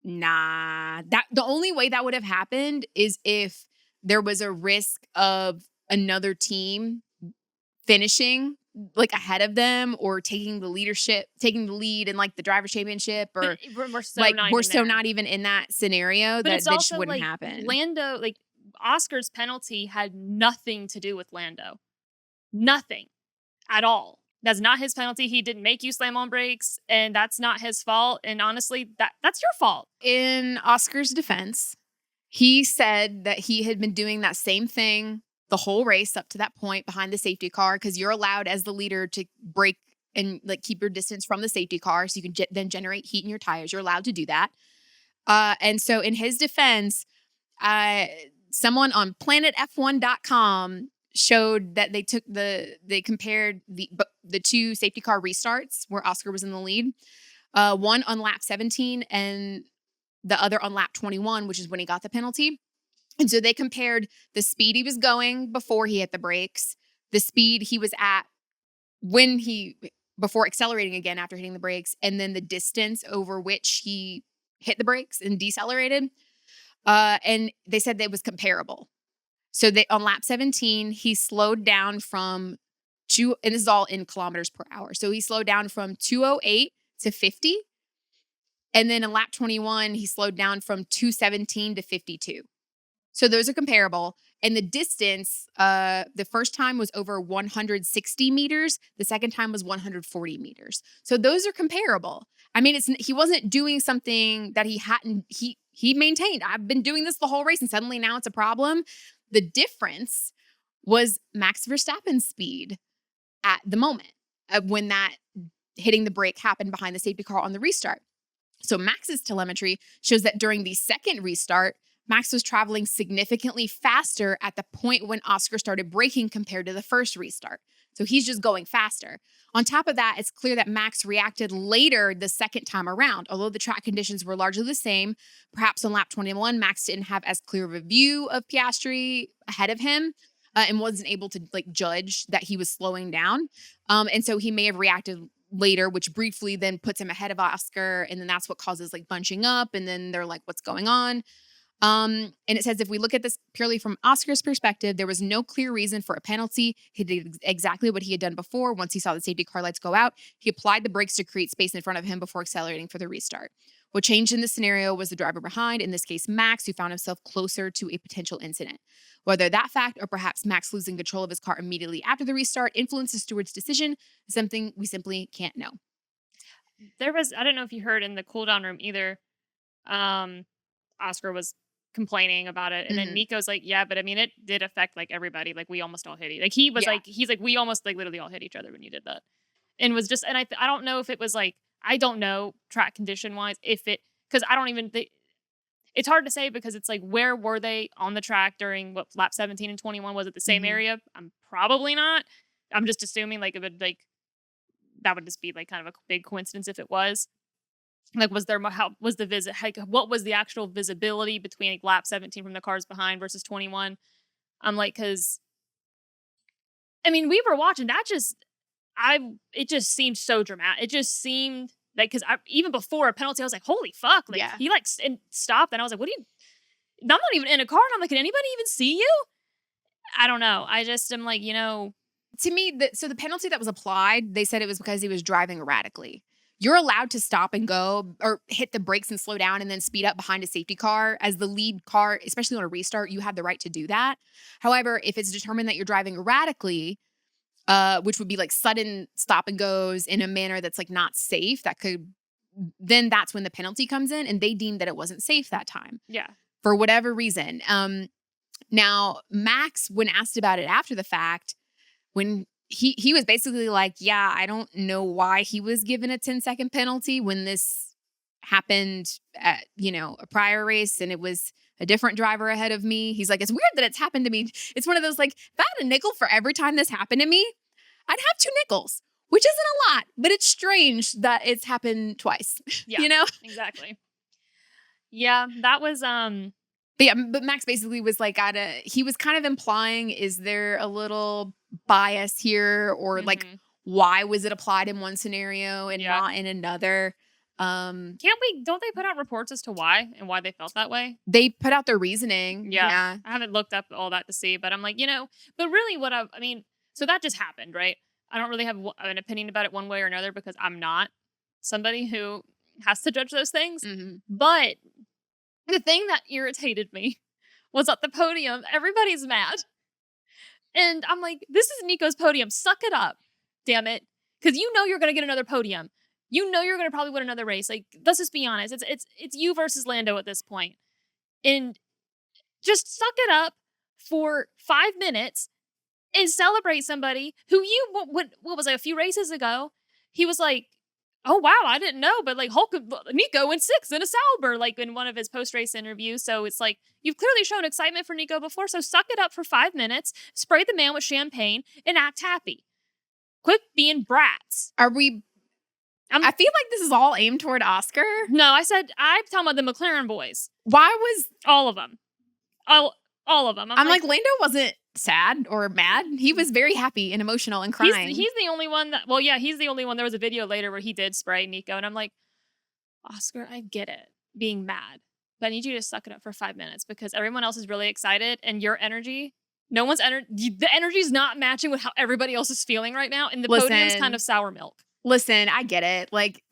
nah, the only way that would have happened is if there was a risk of another team finishing like ahead of them or taking the lead in like the driver's championship, or But we're so like not we're even so there. not even in that scenario But that it's this also wouldn't like happen. Lando, like Oscar's penalty had nothing to do with Lando. Nothing at all. That's not his penalty. He didn't make you slam on brakes, and that's not his fault. And honestly, that's your fault. In Oscar's defense, he said that he had been doing that same thing the whole race up to that point behind the safety car, because you're allowed as the leader to brake and like keep your distance from the safety car so you can then generate heat in your tires. You're allowed to do that. And so in his defense, someone on planetf1.com showed that they compared the two safety car restarts where Oscar was in the lead, one on lap 17 and the other on lap 21, which is when he got the penalty. And so they compared the speed he was going before he hit the brakes, the speed he was at before accelerating again after hitting the brakes, and then the distance over which he hit the brakes and decelerated. And they said that it was comparable. So on lap 17, he slowed down from and this is all in kilometers per hour. So he slowed down from 208 to 50. And then in lap 21, he slowed down from 217 to 52. So those are comparable. And the distance, the first time was over 160 meters. The second time was 140 meters. So those are comparable. I mean, he wasn't doing something that he hadn't, he maintained. I've been doing this the whole race and suddenly now it's a problem. The difference was Max Verstappen's speed at the moment of when that hitting the brake happened behind the safety car on the restart. So Max's telemetry shows that during the second restart, Max was traveling significantly faster at the point when Oscar started braking compared to the first restart. So he's just going faster. On top of that, it's clear that Max reacted later the second time around. Although the track conditions were largely the same, perhaps on lap 21, Max didn't have as clear of a view of Piastri ahead of him and wasn't able to like judge that he was slowing down. And so he may have reacted later, which briefly then puts him ahead of Oscar. And then that's what causes like bunching up. And then they're like, what's going on? And it says, if we look at this purely from Oscar's perspective, there was no clear reason for a penalty. He did exactly what he had done before. Once he saw the safety car lights go out, he applied the brakes to create space in front of him before accelerating for the restart. What changed in this scenario was the driver behind, in this case, Max, who found himself closer to a potential incident. Whether that fact or perhaps Max losing control of his car immediately after the restart influenced the steward's decision is something we simply can't know. I don't know if you heard in the cooldown room either, Oscar was complaining about it, and then Nico's like, yeah, but I mean, it did affect like everybody. Like we almost all hit each. Like he was like, he's like, we almost like literally all hit each other when you did that, and was just, and I don't know if it was like, I don't know track condition wise if it, because I don't even think. It's hard to say because it's like, where were they on the track during what lap 17 and 21? Was it the same area? I'm probably not. I'm just assuming like it would like that would just be like kind of a big coincidence if it was. Like, was there what was the actual visibility between like lap 17 from the cars behind versus 21? I'm like, because I mean, we were watching that it just seemed so dramatic. It just seemed like, because even before a penalty, I was like, holy fuck. Like, he like stopped and I was like, what do you, I'm not even in a car. And I'm like, can anybody even see you? I don't know. I just am like, to me, so the penalty that was applied, they said it was because he was driving erratically. You're allowed to stop and go or hit the brakes and slow down and then speed up behind a safety car. As the lead car, especially on a restart, you have the right to do that. However, if it's determined that you're driving erratically, which would be like sudden stop and goes in a manner that's like not safe, then that's when the penalty comes in, and they deemed that it wasn't safe that time. Yeah. For whatever reason. Now, Max, when asked about it after the fact, when he was basically like, yeah, I don't know why he was given a 10-second penalty when this happened at, a prior race and it was a different driver ahead of me. He's like, it's weird that it's happened to me. It's one of those like, if I had a nickel for every time this happened to me, I'd have 2 nickels, which isn't a lot, but it's strange that it's happened twice. Yeah, exactly. Yeah, that was, but Max basically was like, he was kind of implying, is there a little bias here, or like, why was it applied in one scenario and not in another? Don't they put out reports as to why and why they felt that way? They put out their reasoning. Yeah. I haven't looked up all that to see, but I'm like, but really I mean, So that just happened, right? I don't really have an opinion about it one way or another because I'm not somebody who has to judge those things. Mm-hmm. But the thing that irritated me was at the podium, everybody's mad. And I'm like, this is Nico's podium. Suck it up, damn it. Because you know you're going to get another podium. You know you're going to probably win another race. Like, let's just be honest. It's you versus Lando at this point. And just suck it up for 5 minutes and celebrate somebody who you, what was it, a few races ago, he was like, oh, wow, I didn't know, but like Nico went 6th in a Sauber, like in one of his post-race interviews. So it's like, you've clearly shown excitement for Nico before, so suck it up for 5 minutes, spray the man with champagne, and act happy. Quit being brats. I feel like this is all aimed toward Oscar. No, I'm talking about the McLaren boys. Why was... All of them. All of them. I'm like, Lando wasn't sad or mad. He was very happy and emotional and crying. He's the only one that, well, yeah, he's the only one. There was a video later where he did spray Nico, and I'm like, Oscar, I get it, being mad, but I need you to suck it up for 5 minutes because everyone else is really excited, and your energy, the energy's not matching with how everybody else is feeling right now, and the podium's kind of sour milk. Listen, I get it. Like,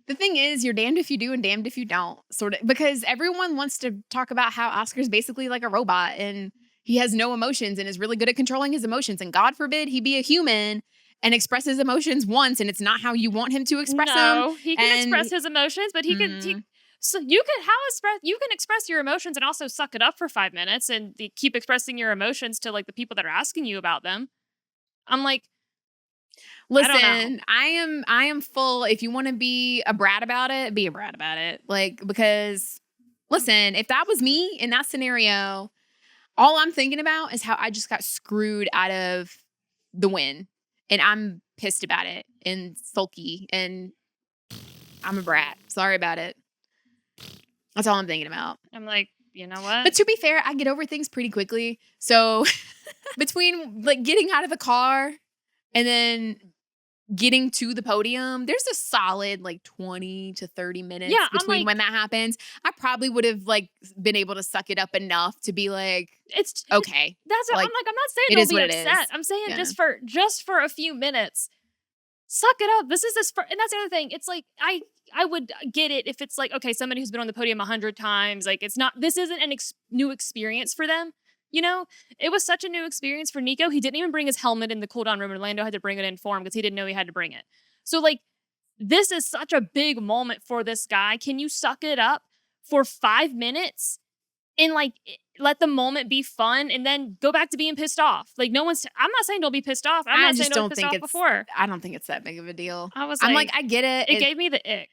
the thing is, you're damned if you do and damned if you don't, sort of, because everyone wants to talk about how Oscar's basically like a robot and he has no emotions and is really good at controlling his emotions. And God forbid he be a human and express his emotions once and it's not how you want him to express them. No, he can express his emotions, but he can. So you can express your emotions and also suck it up for 5 minutes and keep expressing your emotions to like the people that are asking you about them. I'm like, listen, I am full. If you want to be a brat about it, be a brat about it. Like, because listen, if that was me in that scenario, all I'm thinking about is how I just got screwed out of the win. And I'm pissed about it and sulky and I'm a brat. Sorry about it. That's all I'm thinking about. I'm like, you know what? But to be fair, I get over things pretty quickly. So between like getting out of the car and then getting to the podium, there's a solid like 20 to 30 minutes between when that happens. I probably would have like been able to suck it up enough to be like, it's okay. That's what I'm like. I'm not saying don't be upset. I'm saying just for a few minutes, suck it up. This is and that's the other thing. It's like I would get it if it's like, okay, somebody who's been on the podium 100 times, like this isn't a new experience for them. You know, it was such a new experience for Nico. He didn't even bring his helmet in the cooldown room. Orlando had to bring it in for him because he didn't know he had to bring it. So, like, this is such a big moment for this guy. Can you suck it up for 5 minutes and, like, let the moment be fun and then go back to being pissed off? Like, I'm not saying don't be pissed off. I'm not saying don't be pissed off before. I don't think it's that big of a deal. I'm like, I get it. It gave me the ick.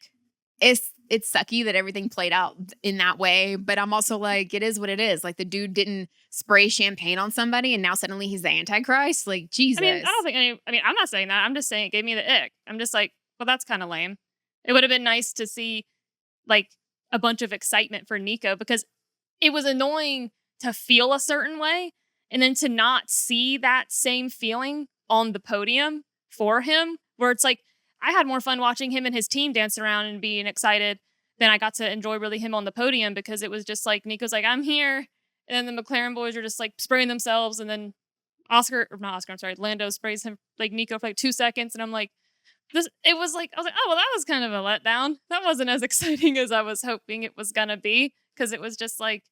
It's sucky that everything played out in that way, but I'm also like, it is what it is. Like, the dude didn't spray champagne on somebody and now suddenly he's the Antichrist. Like, Jesus. I'm not saying that. I'm just saying it gave me the ick. I'm just like, well, that's kind of lame. It would have been nice to see like a bunch of excitement for Nico because it was annoying to feel a certain way and then to not see that same feeling on the podium for him, where it's like, I had more fun watching him and his team dance around and being excited than I got to enjoy really him on the podium because it was just like, Nico's like, I'm here. And then the McLaren boys are just like spraying themselves. And then Lando sprays him like Nico for like 2 seconds. And I'm like, I was like, oh, well, that was kind of a letdown. That wasn't as exciting as I was hoping it was going to be. Cause it was just like,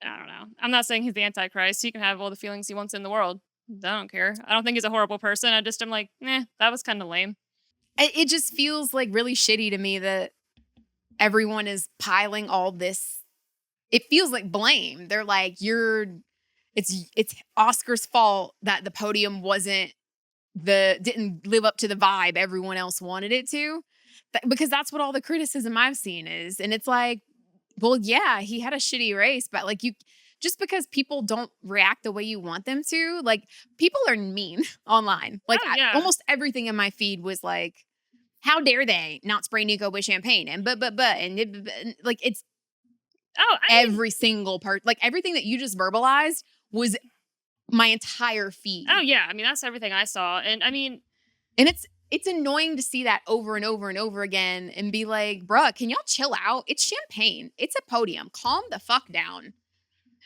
I don't know. I'm not saying he's the Antichrist. He can have all the feelings he wants in the world. I don't care. I don't think he's a horrible person. I'm like, that was kind of lame. It just feels like really shitty to me that everyone is piling all this. It feels like blame. They're like, it's Oscar's fault that the podium didn't live up to the vibe everyone else wanted it to. Because that's what all the criticism I've seen is. And it's like, well, yeah, he had a shitty race, but like just because people don't react the way you want them to, like, people are mean online. Like, almost everything in my feed was like, how dare they not spray Nico with champagne? And like, it's every single part. Like, everything that you just verbalized was my entire feed. Oh, yeah. I mean, that's everything I saw. And I mean... And it's annoying to see that over and over and over again and be like, bruh, can y'all chill out? It's champagne. It's a podium. Calm the fuck down.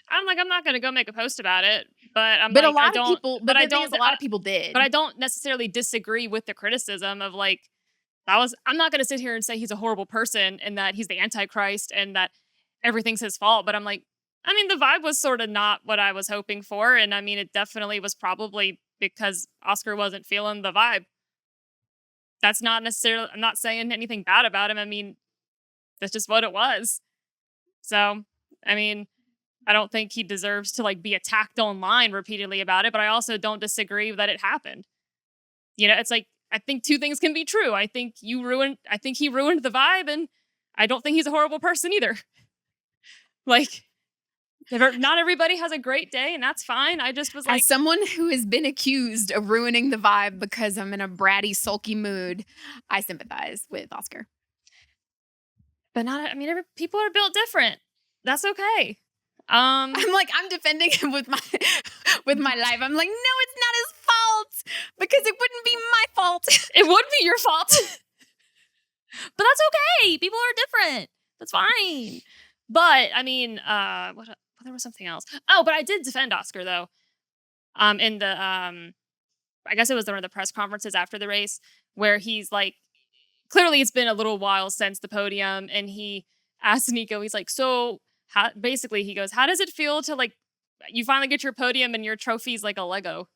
I'm like, I'm not going to go make a post about it, but I'm But like, a lot I don't, of people, but I the thing is, don't, a lot of people did. but I don't necessarily disagree with the criticism of like, I'm not going to sit here and say he's a horrible person and that he's the Antichrist and that everything's his fault. But I'm like, I mean, the vibe was sort of not what I was hoping for. And I mean, it definitely was probably because Oscar wasn't feeling the vibe. That's not necessarily, I'm not saying anything bad about him. I mean, that's just what it was. So, I mean, I don't think he deserves to like be attacked online repeatedly about it, but I also don't disagree that it happened. You know, it's like, I think two things can be true. I think he ruined the vibe, and I don't think he's a horrible person either. Like, not everybody has a great day, and that's fine. I just was like, as someone who has been accused of ruining the vibe because I'm in a bratty, sulky mood, I sympathize with Oscar. but not. I mean, people are built different. That's okay. I'm defending him with my life. I'm like, no, it's not his fault because it wouldn't be my fault. It would be your fault. But that's okay. People are different. That's fine. But I mean, there was something else. Oh, but I did defend Oscar though. In the I guess it was one of the press conferences after the race where he's like, clearly it's been a little while since the podium, and he asked Nico, he's like, so he goes, how does it feel to like, you finally get your podium and your trophy's like a Lego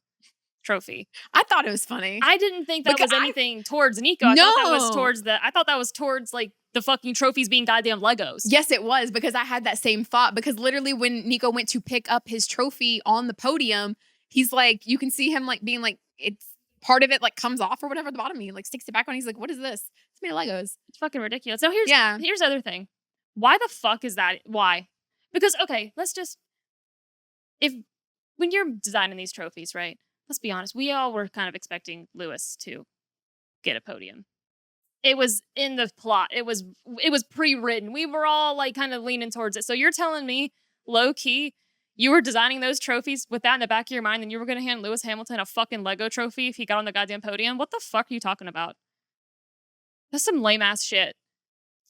trophy? I thought it was funny. I didn't think that was anything towards Nico. No. I thought that was towards like the fucking trophies being goddamn Legos. Yes, it was, because I had that same thought, because literally when Nico went to pick up his trophy on the podium, he's like, you can see him like being like, it's part of it like comes off or whatever at the bottom. He like sticks it back on. He's like, what is this? It's made of Legos. It's fucking ridiculous. So here's the other thing. Why the fuck is that? Why? Because, okay, when you're designing these trophies, right? Let's be honest. We all were kind of expecting Lewis to get a podium. It was in the plot. It was pre-written. We were all like kind of leaning towards it. So you're telling me, low key, you were designing those trophies with that in the back of your mind, and you were going to hand Lewis Hamilton a fucking Lego trophy if he got on the goddamn podium? What the fuck are you talking about? That's some lame ass shit.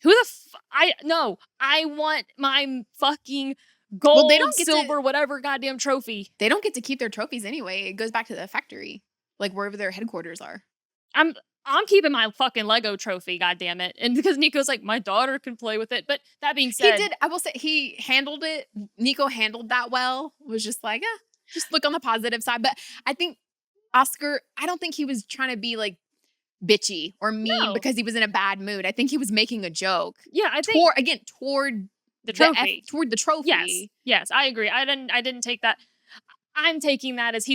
Who the I want my fucking gold, silver, whatever goddamn trophy. They don't get to keep their trophies anyway. It goes back to the factory, like wherever their headquarters are. I'm keeping my fucking Lego trophy, goddammit. And because Nico's like, my daughter can play with it. But that being said, I will say he handled it. Nico handled that well. Was just like, just look on the positive side. But I think Oscar, I don't think he was trying to be like bitchy or mean because he was in a bad mood. I think he was making a joke. Yeah, I think toward the trophy. Toward the trophy. Yes, I agree. I didn't take that. I'm taking that as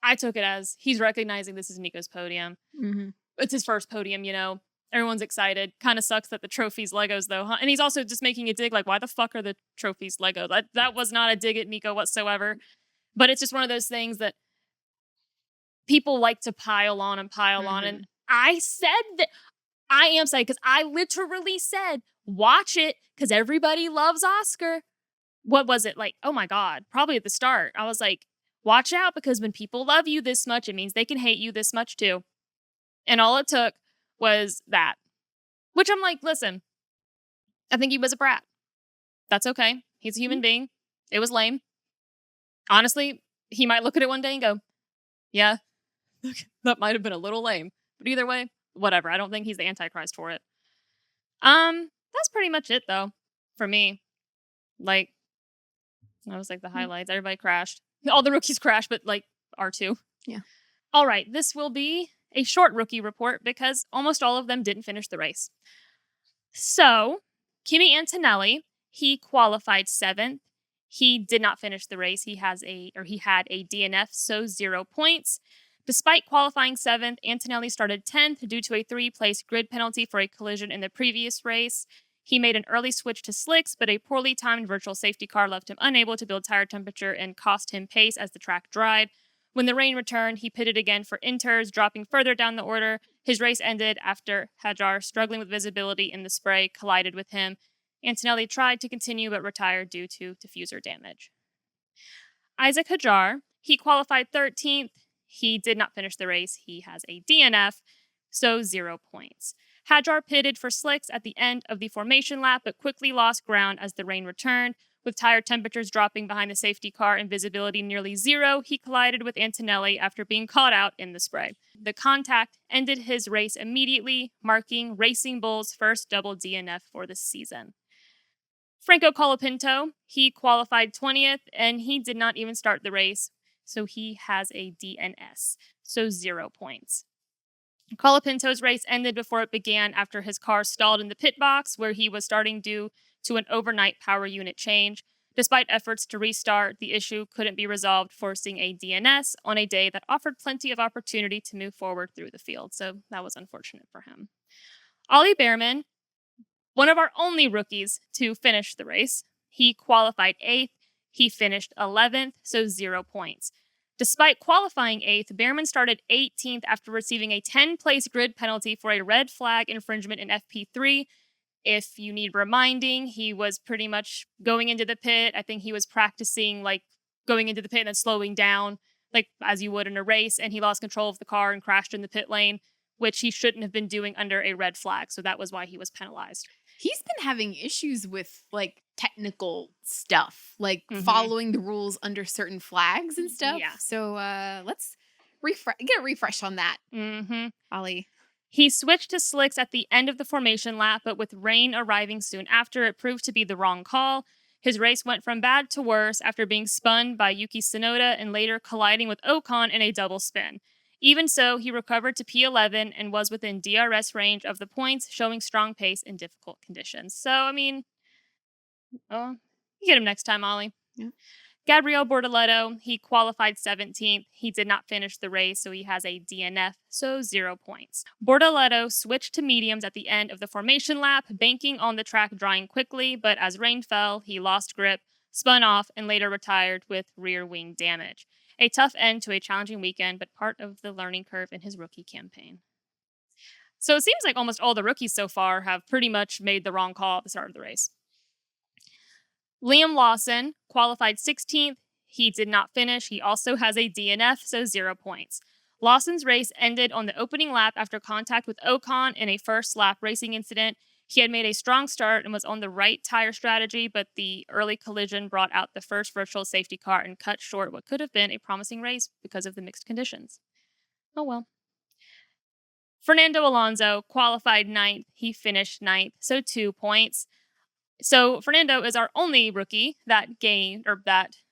I took it as he's recognizing this is Nico's podium. Mm-hmm. It's his first podium, you know. Everyone's excited. Kind of sucks that the trophy's Legos though, huh? And he's also just making a dig like, why the fuck are the trophies Lego? That was not a dig at Nico whatsoever. But it's just one of those things that people like to pile on and pile on. And I said that I am saying, because I literally said, watch it, because everybody loves Oscar. What was it like? Oh my God, probably at the start. I was like, watch out, because when people love you this much, it means they can hate you this much too. And all it took was that. Which I'm like, listen, I think he was a brat. That's okay. He's a human being. It was lame. Honestly, he might look at it one day and go, yeah, that might have been a little lame. But either way, whatever. I don't think he's the Antichrist for it. That's pretty much it though, for me. Like, that was like the highlights. Everybody crashed. All the rookies crashed, but like R2. Yeah. All right, this will be a short rookie report because almost all of them didn't finish the race. So, Kimi Antonelli, he qualified 7th. He did not finish the race. He had a DNF, so 0 points. Despite qualifying 7th, Antonelli started 10th due to a 3-place grid penalty for a collision in the previous race. He made an early switch to slicks, but a poorly timed virtual safety car left him unable to build tire temperature and cost him pace as the track dried. When the rain returned, he pitted again for inters, dropping further down the order. His race ended after Hajar, struggling with visibility in the spray, collided with him. Antonelli tried to continue but retired due to diffuser damage. Isaac Hajar, he qualified 13th. He did not finish the race. He has a DNF, so 0 points. Hajar pitted for slicks at the end of the formation lap, but quickly lost ground as the rain returned. With tire temperatures dropping behind the safety car and visibility nearly zero, he collided with Antonelli after being caught out in the spray. The contact ended his race immediately, marking Racing Bull's first double DNF for the season. Franco Colapinto, he qualified 20th, and he did not even start the race, so he has a DNS, so 0 points. Colapinto's race ended before it began after his car stalled in the pit box, where he was starting due to an overnight power unit change. Despite efforts to restart, the issue couldn't be resolved, forcing a DNS on a day that offered plenty of opportunity to move forward through the field, so that was unfortunate for him. Ollie Behrman, one of our only rookies to finish the race, he qualified 8th. He finished 11th, so 0 points. Despite qualifying 8th, Behrman started 18th after receiving a 10-place grid penalty for a red flag infringement in FP3. If you need reminding, he was pretty much going into the pit. I think he was practicing going into the pit and then slowing down, as you would in a race, and he lost control of the car and crashed in the pit lane, which he shouldn't have been doing under a red flag. So that was why he was penalized. He's been having issues with technical stuff, following the rules under certain flags and stuff. Yeah. So let's get a refresh on that. Ollie. He switched to slicks at the end of the formation lap, but with rain arriving soon after, it proved to be the wrong call. His race went from bad to worse after being spun by Yuki Tsunoda and later colliding with Ocon in a double spin. Even so, he recovered to P11 and was within DRS range of the points, showing strong pace in difficult conditions. So, you get him next time, Ollie. Yeah. Gabriele Bortoleto, he qualified 17th. He did not finish the race, so he has a DNF, so 0 points. Bortoleto switched to mediums at the end of the formation lap, banking on the track drying quickly, but as rain fell, he lost grip, spun off, and later retired with rear wing damage. A tough end to a challenging weekend, but part of the learning curve in his rookie campaign. So it seems like almost all the rookies so far have pretty much made the wrong call at the start of the race. Liam Lawson qualified 16th. He did not finish. He also has a DNF, so 0 points. Lawson's race ended on the opening lap after contact with Ocon in a first lap racing incident. He had made a strong start and was on the right tire strategy, but the early collision brought out the first virtual safety car and cut short what could have been a promising race because of the mixed conditions. Oh well. Fernando Alonso qualified 9th. He finished 9th, so 2 points. So Fernando is our only rookie that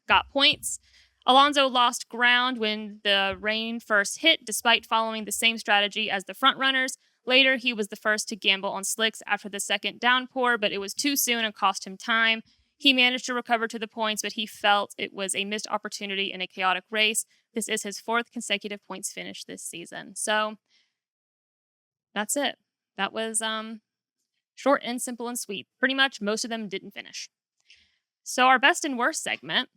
got points. Alonso lost ground when the rain first hit, despite following the same strategy as the front runners. Later, he was the first to gamble on slicks after the second downpour, but it was too soon and cost him time. He managed to recover to the points, but he felt it was a missed opportunity in a chaotic race. This is his 4th consecutive points finish this season. So that's it. That was short and simple and sweet. Pretty much most of them didn't finish. So our best and worst segment.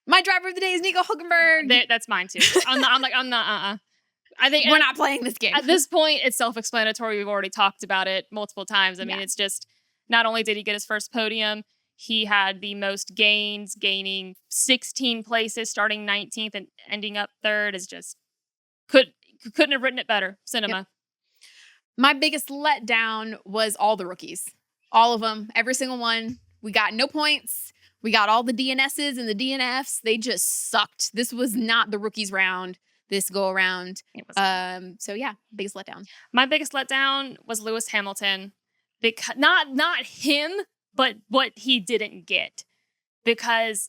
My driver of the day is Nico Hülkenberg. That's mine too. I'm not. I think we're not playing this game. At this point, it's self-explanatory. We've already talked about it multiple times. I mean, It's just, not only did he get his first podium, he had the most gains, gaining 16 places, starting 19th and ending up 3rd. Is just couldn't have written it better. Cinema. Yep. My biggest letdown was all the rookies. All of them. Every single one. We got no points. We got all the DNSs and the DNFs. They just sucked. This was not the rookies round this go around. So yeah, biggest letdown. My biggest letdown was Lewis Hamilton. Because not him, but what he didn't get. Because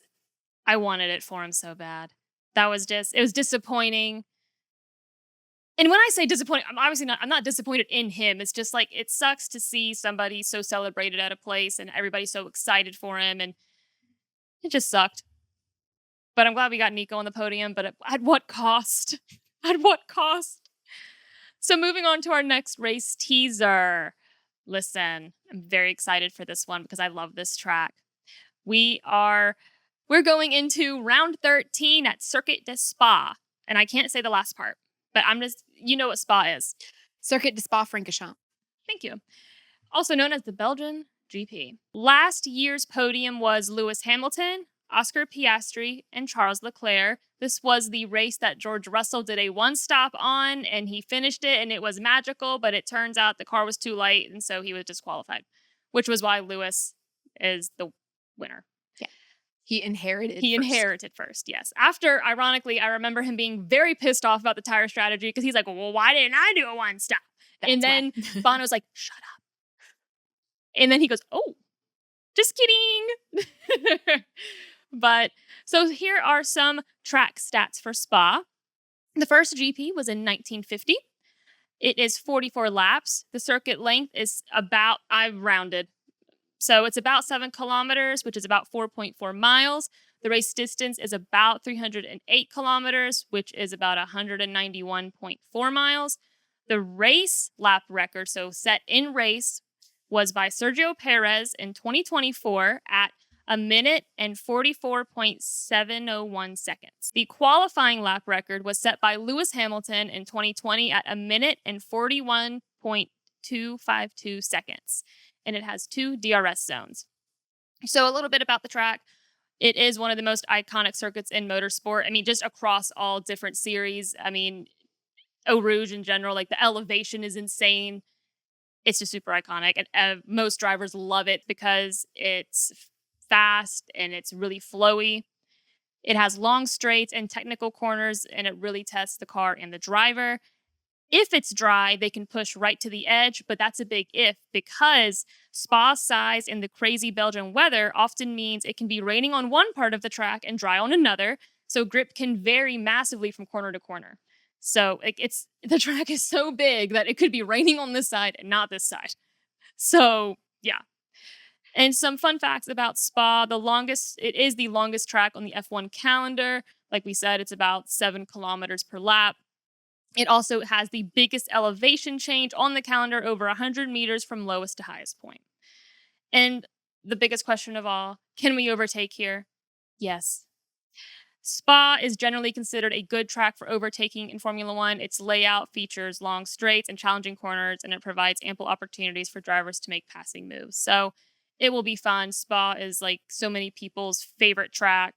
I wanted it for him so bad. It was disappointing. And when I say disappointing, I'm not disappointed in him. It's just it sucks to see somebody so celebrated at a place and everybody's so excited for him, and it just sucked. But I'm glad we got Nico on the podium, but at what cost? At what cost? So moving on to our next race teaser. Listen, I'm very excited for this one because I love this track. We're going into round 13 at Circuit de Spa. And I can't say the last part. But you know what Spa is. Circuit de Spa-Francorchamps. Thank you. Also known as the Belgian GP. Last year's podium was Lewis Hamilton, Oscar Piastri, and Charles Leclerc. This was the race that George Russell did a one-stop on, and he finished it, and it was magical, but it turns out the car was too light, and so he was disqualified, which was why Lewis is the winner. Yeah. He inherited He first. inherited first, yes. After, ironically, I remember him being very pissed off about the tire strategy because he's like, well, why didn't I do a one stop? That's and then why. Bono's like, shut up. And then he goes, oh, just kidding. But so here are some track stats for Spa. The first GP was in 1950. It is 44 laps. The circuit length is about, I've rounded, so it's about 7 kilometers, which is about 4.4 miles. The race distance is about 308 kilometers, which is about 191.4 miles. The race lap record, so set in race, was by Sergio Perez in 2024 at 1 minute and 44.701 seconds. The qualifying lap record was set by Lewis Hamilton in 2020 at 1 minute and 41.252 seconds. And it has 2 DRS zones. So a little bit about the track. It is one of the most iconic circuits in motorsport. I mean, just across all different series. I mean, Eau Rouge in general, like the elevation is insane. It's just super iconic. And most drivers love it because it's fast and it's really flowy. It has long straights and technical corners, and it really tests the car and the driver. If it's dry, they can push right to the edge, but that's a big if because Spa's size and the crazy Belgian weather often means it can be raining on one part of the track and dry on another, so grip can vary massively from corner to corner. So the track is so big that it could be raining on this side and not this side. So, yeah. And some fun facts about Spa. It is the longest track on the F1 calendar. Like we said, it's about 7 kilometers per lap. It also has the biggest elevation change on the calendar, over 100 meters from lowest to highest point. And the biggest question of all, can we overtake here? Yes. Spa is generally considered a good track for overtaking in Formula One. Its layout features long straights and challenging corners, and it provides ample opportunities for drivers to make passing moves. So it will be fun. Spa is like so many people's favorite track.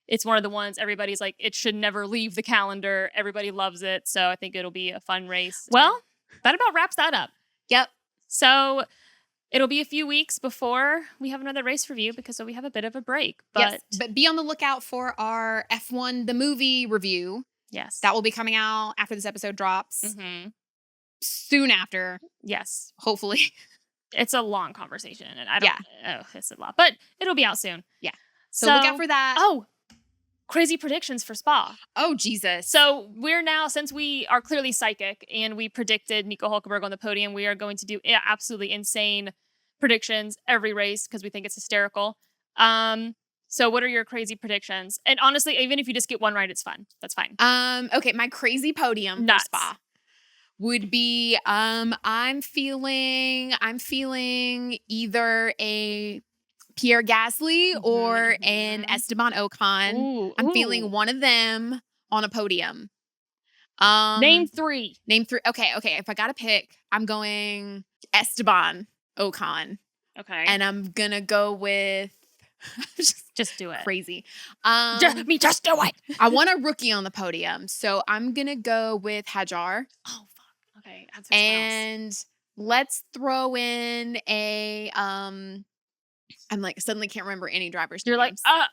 It's one of the ones everybody's like, it should never leave the calendar. Everybody loves it. So I think it'll be a fun race. Well, that about wraps that up. Yep. So it'll be a few weeks before we have another race review because we have a bit of a break. Yes, but be on the lookout for our F1 the movie review. Yes. That will be coming out after this episode drops. Mm-hmm. Soon after. Yes. Hopefully. It's a long conversation, and I don't. Yeah. Oh, it's a lot, but it'll be out soon. Yeah. So look out for that. Oh, crazy predictions for Spa. Oh, Jesus. So we're now, since we are clearly psychic and we predicted Nico Hülkenberg on the podium, we are going to do absolutely insane predictions every race because we think it's hysterical. So what are your crazy predictions? And honestly, even if you just get one right, it's fun. That's fine. Okay, my crazy podium for Spa would be I'm feeling either a Pierre Gasly or an Esteban Ocon. Ooh, I'm feeling one of them on a podium. Name three. Okay. If I gotta pick, I'm going Esteban Ocon. Okay. And I'm gonna go with just do it. Crazy. Just do it. I want a rookie on the podium, so I'm gonna go with Hajar. Oh fuck. Okay. And let's throw in a I'm like suddenly can't remember any drivers' You're names. Like,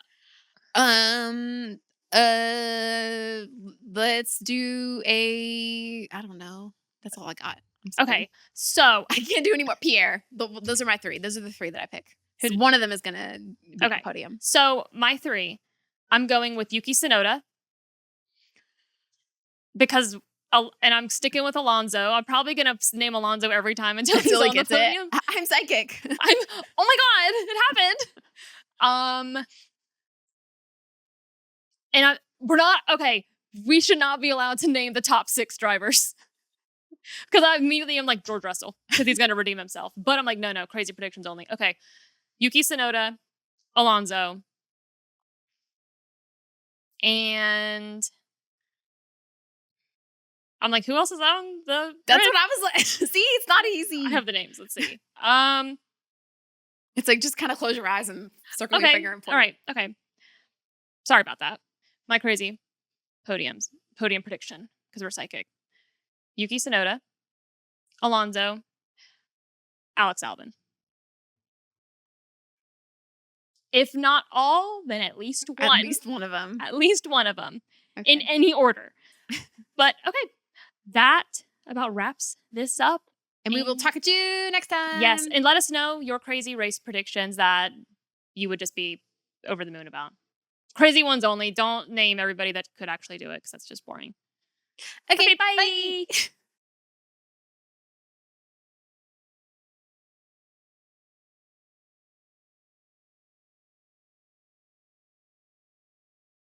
let's do I don't know. That's all I got. Okay, so I can't do any more. Pierre. Those are my three. Those are the three that I pick. Because one of them is gonna be the podium. So my three, I'm going with Yuki Tsunoda because, and I'm sticking with Alonso. I'm probably gonna name Alonso every time until he's on the podium. I'm psychic. Oh my god, it happened. And we're not okay. We should not be allowed to name the top 6 drivers. Because I immediately am like George Russell because he's going to redeem himself. But I'm like, no, crazy predictions only. Okay. Yuki Tsunoda, Alonso, and I'm like, who else is on the That's what I was like. See, it's not easy. I have the names. Let's see. It's like just kind of close your eyes and circle your finger and point. All right. Okay. Sorry about that. My crazy podium prediction because we're psychic. Yuki Tsunoda, Alonso, Alex Albon. If not all, then at least one. At least one of them. At least one of them. Okay. In any order. But okay, that about wraps this up. And we will talk at you next time. Yes, and let us know your crazy race predictions that you would just be over the moon about. Crazy ones only. Don't name everybody that could actually do it because that's just boring. Okay, bye.